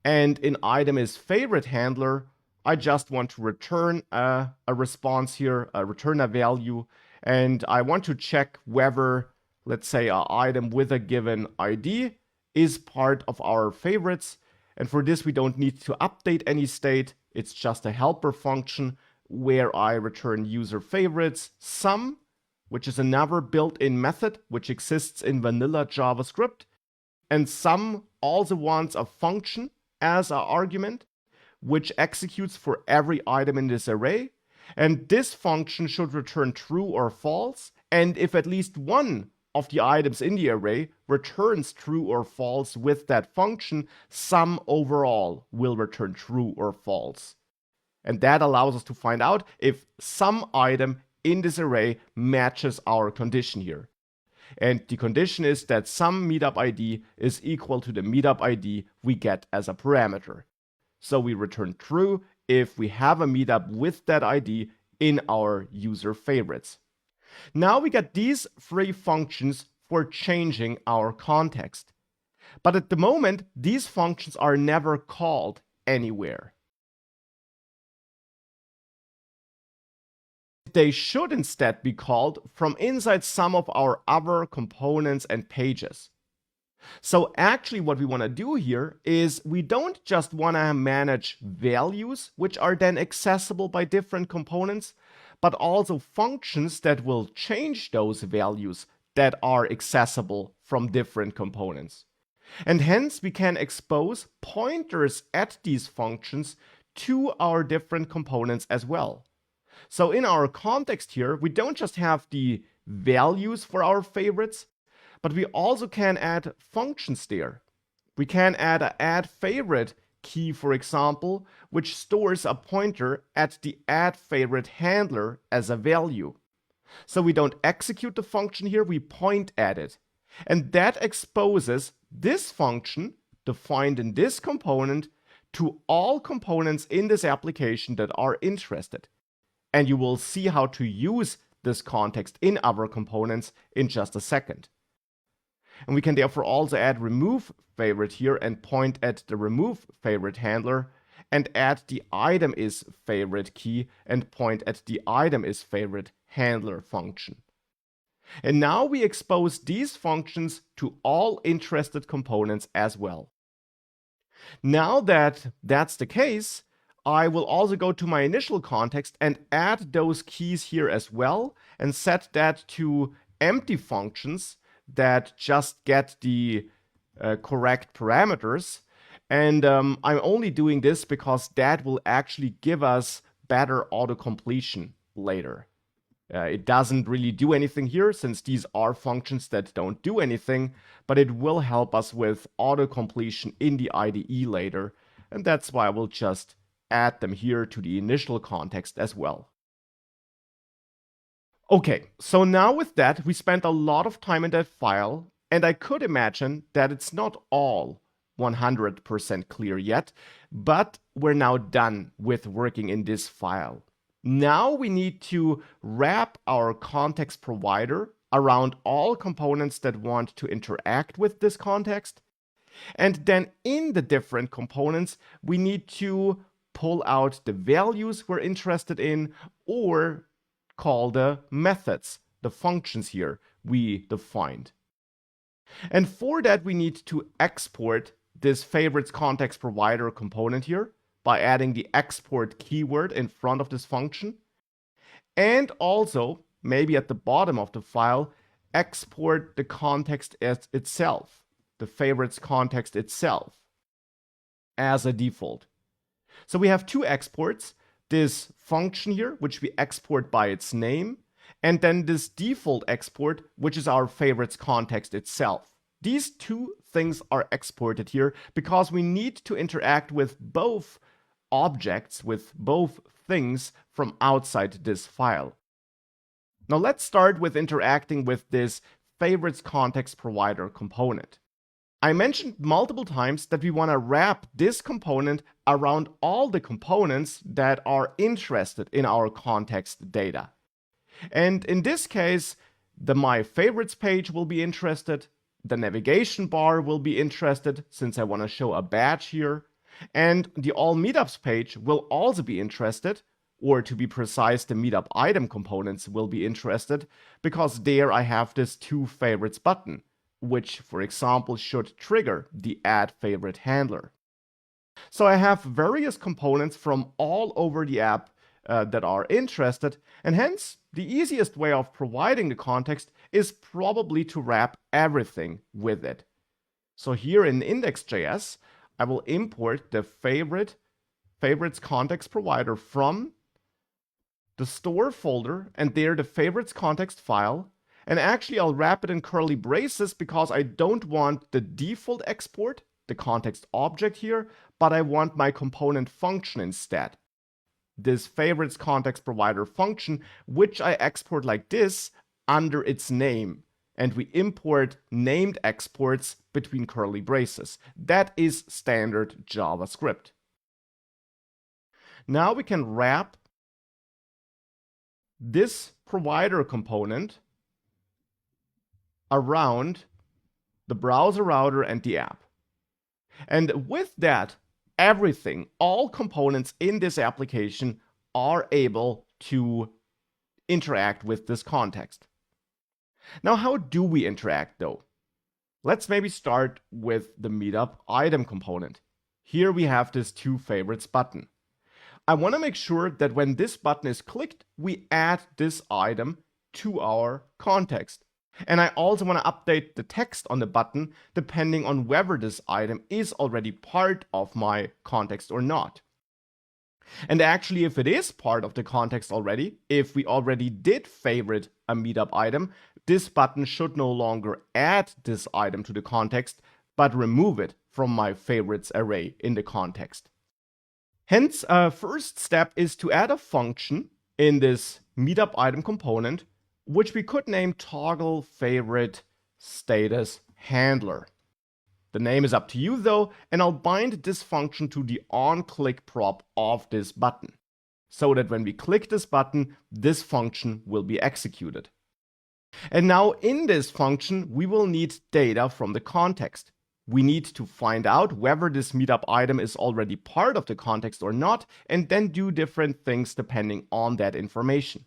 And in item is favorite handler, I just want to return a response here, return a value, and I want to check whether, let's say, an item with a given ID is part of our favorites. And for this, we don't need to update any state. It's just a helper function where I return user favorites sum, which is another built-in method which exists in vanilla JavaScript. And sum also wants a function as an argument, which executes for every item in this array. And this function should return true or false. And if at least one of the items in the array returns true or false with that function, sum overall will return true or false. And that allows us to find out if some item in this array matches our condition here. And the condition is that some meetup ID is equal to the meetup ID we get as a parameter. So we return true if we have a meetup with that ID in our user favorites. Now we get these three functions for changing our context. But at the moment, these functions are never called anywhere. They should instead be called from inside some of our other components and pages. So actually what we want to do here is we don't just want to manage values which are then accessible by different components, but also functions that will change those values that are accessible from different components. And hence we can expose pointers at these functions to our different components as well. So in our context here, we don't just have the values for our favorites, but we also can add functions there. We can add an add favorite key, for example, which stores a pointer at the add favorite handler as a value. So we don't execute the function here, we point at it. And that exposes this function defined in this component to all components in this application that are interested. And you will see how to use this context in other components in just a second. And we can therefore also add remove favorite here and point at the remove favorite handler, and add the item is favorite key and point at the item is favorite handler function. And now we expose these functions to all interested components as well. Now that that's the case, I will also go to my initial context and add those keys here as well, and set that to empty functions that just get the correct parameters. And I'm only doing this because that will actually give us better autocompletion later. It doesn't really do anything here, since these are functions that don't do anything, but it will help us with autocompletion in the IDE later, and that's why I will just add them here to the initial context as well. Okay, so now with that, we spent a lot of time in that file, and I could imagine that it's not all 100% clear yet, but we're now done with working in this file. Now we need to wrap our context provider around all components that want to interact with this context. And then in the different components, we need to pull out the values we're interested in, or call the methods, the functions here we defined. And for that, we need to export this favorites context provider component here by adding the export keyword in front of this function. And also, maybe at the bottom of the file, export the context as itself, the favorites context itself, as a default. So we have two exports, this function here, which we export by its name, and then this default export, which is our favorites context itself. These two things are exported here because we need to interact with both objects, with both things from outside this file. Now let's start with interacting with this favorites context provider component. I mentioned multiple times that we want to wrap this component around all the components that are interested in our context data. And in this case, the My Favorites page will be interested, the navigation bar will be interested since I want to show a badge here, and the All Meetups page will also be interested, or to be precise, the Meetup item components will be interested, because there I have this To Favorites button, which, for example, should trigger the Add Favorite handler. So I have various components from all over the app that are interested, and hence the easiest way of providing the context is probably to wrap everything with it. So here in Index.js, I will import the favorites context provider from the store folder, and there the favorites context file. And actually, I'll wrap it in curly braces because I don't want the default export, the context object here, but I want my component function instead. This favorites context provider function, which I export like this under its name. And we import named exports between curly braces. That is standard JavaScript. Now we can wrap this provider component around the browser router and the app. And with that, everything, all components in this application are able to interact with this context. Now, how do we interact though? Let's maybe start with the Meetup item component. Here we have this To Favorites button. I want to make sure that when this button is clicked, we add this item to our context. And I also want to update the text on the button depending on whether this item is already part of my context or not. And actually, if it is part of the context already, if we already did favorite a Meetup item, this button should no longer add this item to the context, but remove it from my favorites array in the context. Hence, first step is to add a function in this Meetup item component, which we could name toggle favorite status handler. The name is up to you though, and I'll bind this function to the onClick prop of this button, so that when we click this button, this function will be executed. And now in this function, we will need data from the context. We need to find out whether this Meetup item is already part of the context or not, and then do different things depending on that information.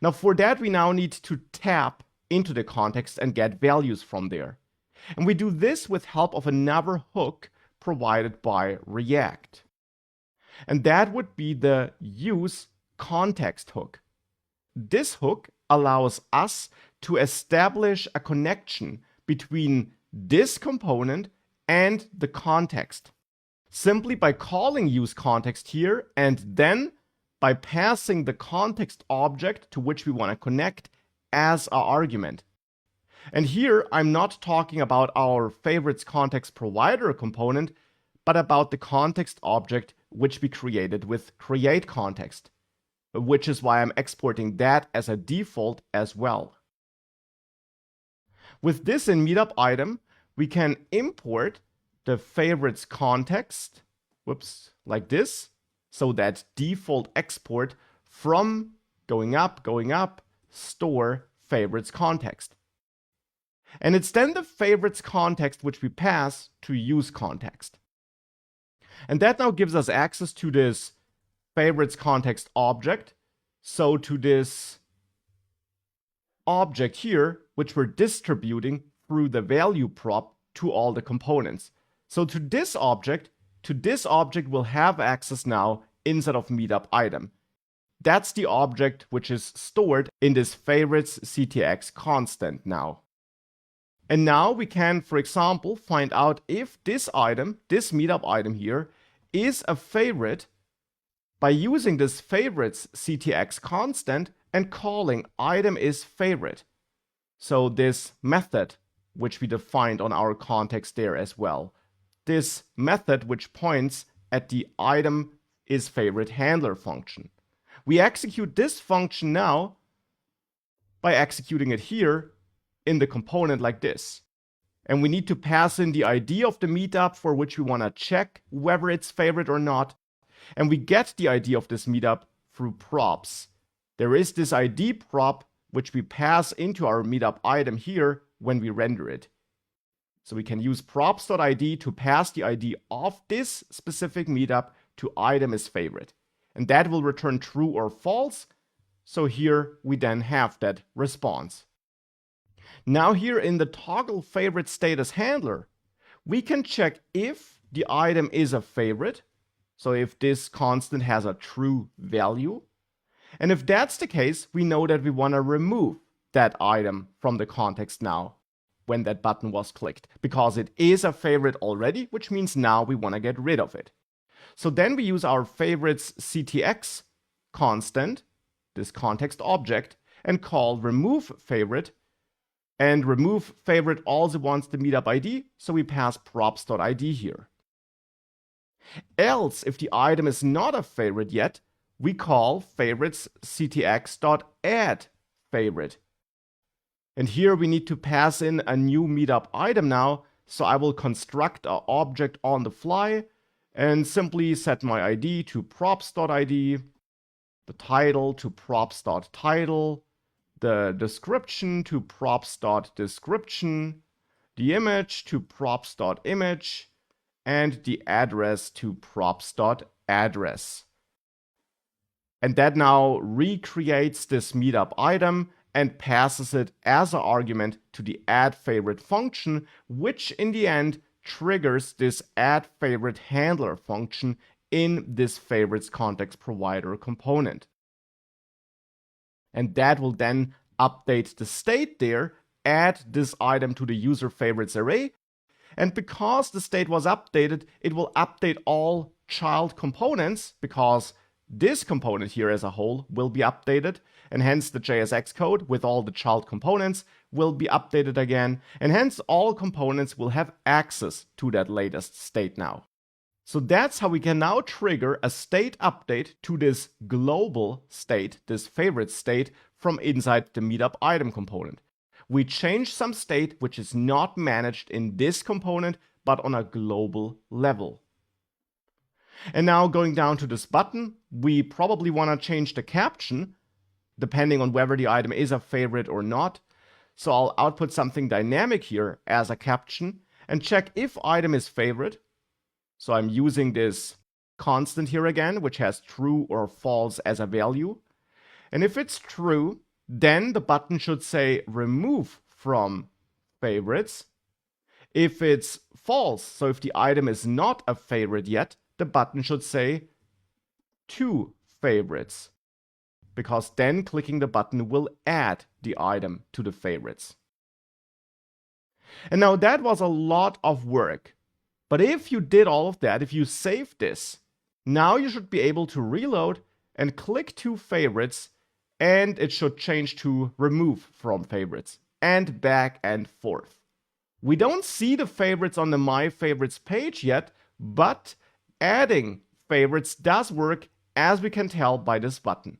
Now for that, we now need to tap into the context and get values from there. And we do this with help of another hook provided by React. And that would be the use context hook. This hook allows us to establish a connection between this component and the context, simply by calling use context here and then by passing the context object to which we want to connect as our argument. And here I'm not talking about our favorites context provider component, but about the context object which we created with create context, which is why I'm exporting that as a default as well. With this in Meetup item, we can import the favorites context, like this, so that default export from going up, store favorites context. And it's then the favorites context which we pass to use context. And that now gives us access to this favorites context object. So to this object here, which we're distributing through the value prop to all the components. So to this object will have access now instead of meetup item. That's the object which is stored in this favorites CTX constant now. And now we can, for example, find out if this item, this meetup item here, is a favorite by using this favorites CTX constant and calling item is favorite. So this method, which we defined on our context there as well. This method which points at the item is favorite handler function. We execute this function now by executing it here in the component like this. And we need to pass in the ID of the meetup for which we want to check whether it's favorite or not. And we get the ID of this meetup through props. There is this ID prop which we pass into our meetup item here when we render it. So we can use props.id to pass the ID of this specific meetup to item is favorite. And that will return true or false. So here we then have that response. Now here in the toggle favorite status handler, we can check if the item is a favorite. So if this constant has a true value. And if that's the case, we know that we want to remove that item from the context now when that button was clicked, because it is a favorite already, which means now we want to get rid of it. So then we use our favorites CTX constant, this context object, and call remove favorite. And remove favorite also wants the meetup ID, so we pass props.id here. Else, if the item is not a favorite yet, we call favorites ctx.add favorite. And here we need to pass in a new meetup item now, so I will construct an object on the fly and simply set my ID to props.id, the title to props.title, the description to props.description, the image to props.image, and the address to props.address. And that now recreates this meetup item and passes it as an argument to the add favorite function, which in the end triggers this add favorite handler function in this favorites context provider component. And that will then update the state there, add this item to the user favorites array. And because the state was updated, it will update all child components, because this component here as a whole will be updated, and hence the JSX code with all the child components will be updated again, and hence all components will have access to that latest state now. So that's how we can now trigger a state update to this global state, this favorite state, from inside the meetup item component. We change some state which is not managed in this component, but on a global level. And now going down to this button, we probably want to change the caption, depending on whether the item is a favorite or not. So I'll output something dynamic here as a caption and check if item is favorite. So I'm using this constant here again, which has true or false as a value. And if it's true, then the button should say remove from favorites. If it's false, so if the item is not a favorite yet, the button should say to favorites, because then clicking the button will add the item to the favorites. And now that was a lot of work. But if you did all of that, if you saved this, now you should be able to reload and click to favorites, and it should change to remove from favorites, and back and forth. We don't see the favorites on the My Favorites page yet, but adding favorites does work, as we can tell by this button.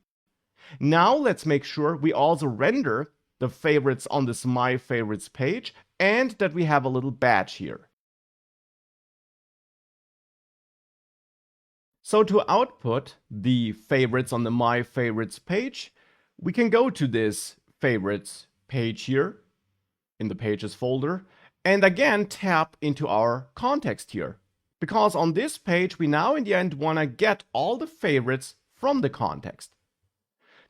Now let's make sure we also render the favorites on this My Favorites page, and that we have a little badge here. So to output the favorites on the My Favorites page, we can go to this favorites page here in the pages folder, and again tap into our context here, Because on this page, we now in the end want to get all the favorites from the context.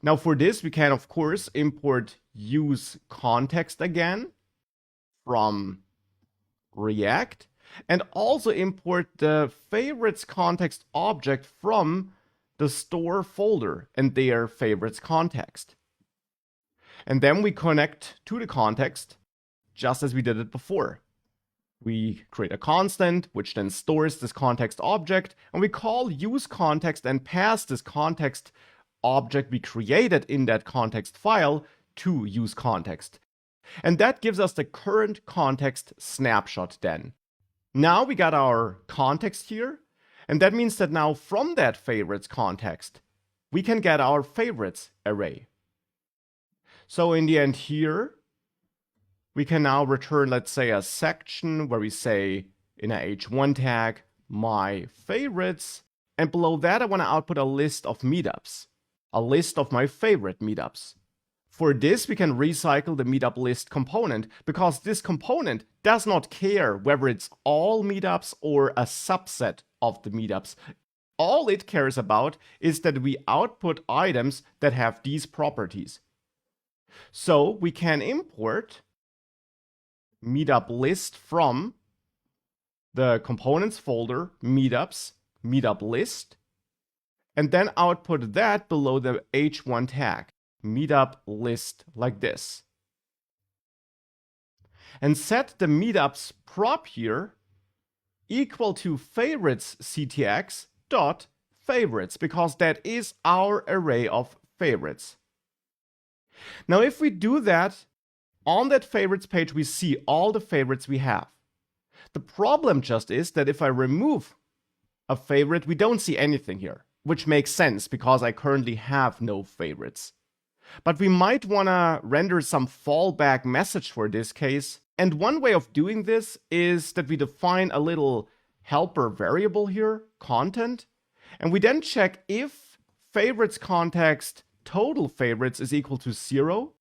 Now for this, we can of course import use context again from React, and also import the favorites context object from the store folder and their favorites context. And then we connect to the context just as we did it before. We create a constant, which then stores this context object, and we call use context and pass this context object we created in that context file to use context. And that gives us the current context snapshot then. Now we got our context here, and that means that now from that favorites context, we can get our favorites array. So in the end here, we can now return, let's say, a section where we say in a h1 tag, my favorites, and below that I want to output a list of meetups, a list of my favorite meetups. For this, we can recycle the meetup list component, because this component does not care whether it's all meetups or a subset of the meetups. All it cares about is that we output items that have these properties. So we can import meetup list from the components folder, meetups, meetup list, and then output that below the h1 tag, meetup list, like this. And set the meetups prop here equal to favorites ctx dot favorites, because that is our array of favorites. Now if we do that, on that favorites page, we see all the favorites we have. The problem just is that if I remove a favorite, we don't see anything here, which makes sense because I currently have no favorites. But we might want to render some fallback message for this case. And one way of doing this is that we define a little helper variable here, content, and we then check if favorites context total favorites is equal to 0.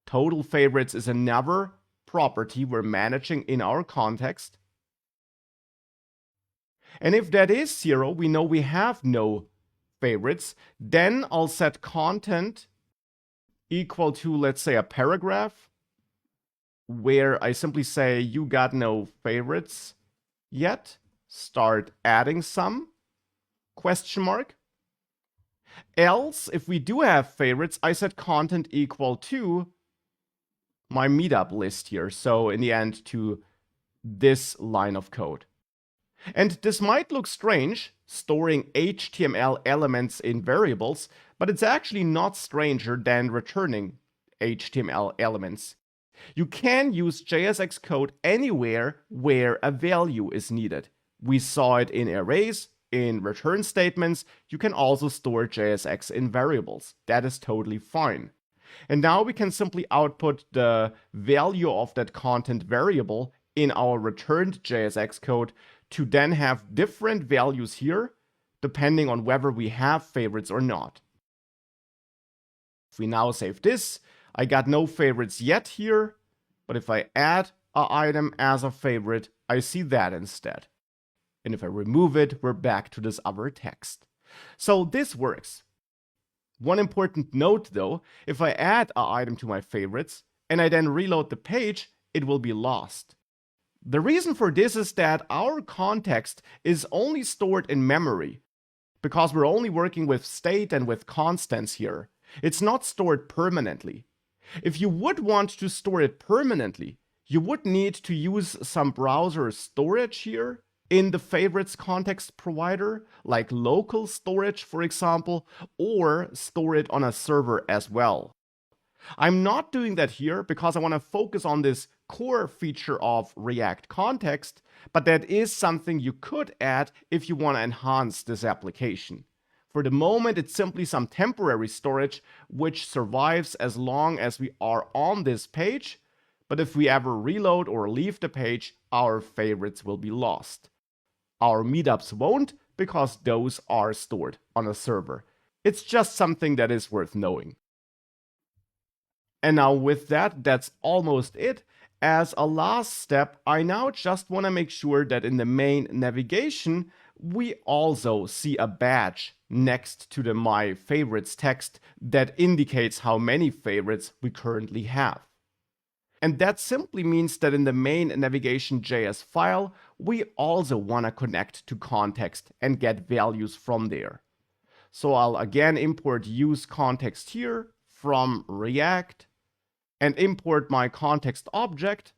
Total favorites is another property we're managing in our context. And if that is 0, we know we have no favorites. Then I'll set content equal to, let's say, a paragraph where I simply say you got no favorites yet. Start adding some, question mark. Else, if we do have favorites, I set content equal to my meetup list here. So in the end, to this line of code. And this might look strange, storing HTML elements in variables, but it's actually not stranger than returning HTML elements. You can use JSX code anywhere where a value is needed. We saw it in arrays, in return statements. You can also store JSX in variables. That is totally fine. And now we can simply output the value of that content variable in our returned JSX code to then have different values here, depending on whether we have favorites or not. If we now save this, I got no favorites yet here, but if I add an item as a favorite, I see that instead. And if I remove it, we're back to this other text. So this works. One important note though, if I add an item to my favorites and I then reload the page, it will be lost. The reason for this is that our context is only stored in memory, because we're only working with state and with constants here. It's not stored permanently. If you would want to store it permanently, you would need to use some browser storage here in the favorites context provider, like local storage, for example, or store it on a server as well. I'm not doing that here because I want to focus on this core feature of React context, but that is something you could add if you want to enhance this application. For the moment, it's simply some temporary storage which survives as long as we are on this page, but if we ever reload or leave the page, our favorites will be lost. Our meetups won't, because those are stored on a server. It's just something that is worth knowing. And now with that, that's almost it. As a last step, I now just want to make sure that in the main navigation, we also see a badge next to the My Favorites text that indicates how many favorites we currently have. And that simply means that in the main navigation.js file, we also want to connect to context and get values from there. So I'll again import use context here from React and import my context object,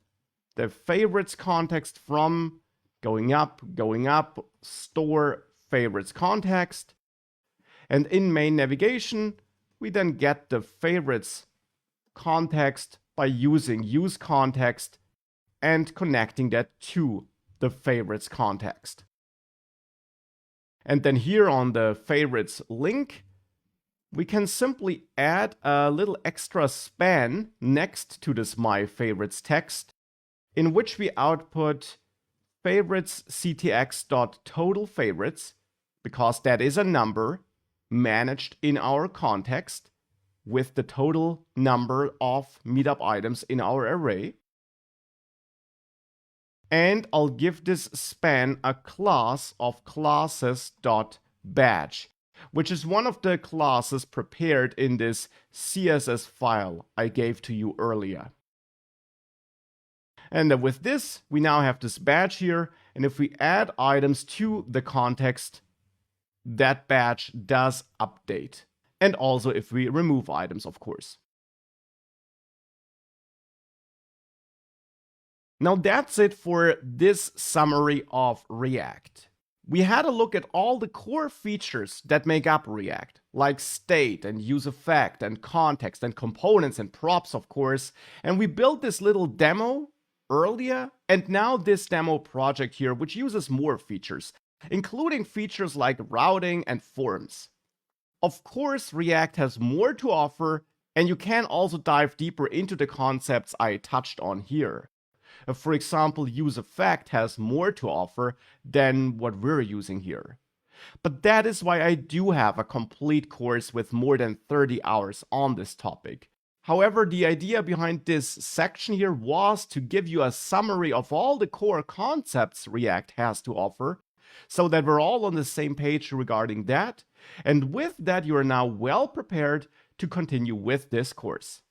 the favorites context from going up, store favorites context. And in main navigation, we then get the favorites context by using use context and connecting that to the favorites context. And then here on the favorites link, we can simply add a little extra span next to this My Favorites text, in which we output favorites ctx.total favorites, because that is a number managed in our context with the total number of meetup items in our array. And I'll give this span a class of classes.badge, which is one of the classes prepared in this CSS file I gave to you earlier. And with this, we now have this badge here, and if we add items to the context, that badge does update. And also if we remove items, of course. Now that's it for this summary of React. We had a look at all the core features that make up React, like state and use effect and context and components and props, of course. And we built this little demo earlier, and now this demo project here, which uses more features, including features like routing and forms. Of course, React has more to offer, and you can also dive deeper into the concepts I touched on here. For example, use effect has more to offer than what we're using here. But that is why I do have a complete course with more than 30 hours on this topic. However, the idea behind this section here was to give you a summary of all the core concepts React has to offer, so that we're all on the same page regarding that. And with that, you are now well prepared to continue with this course.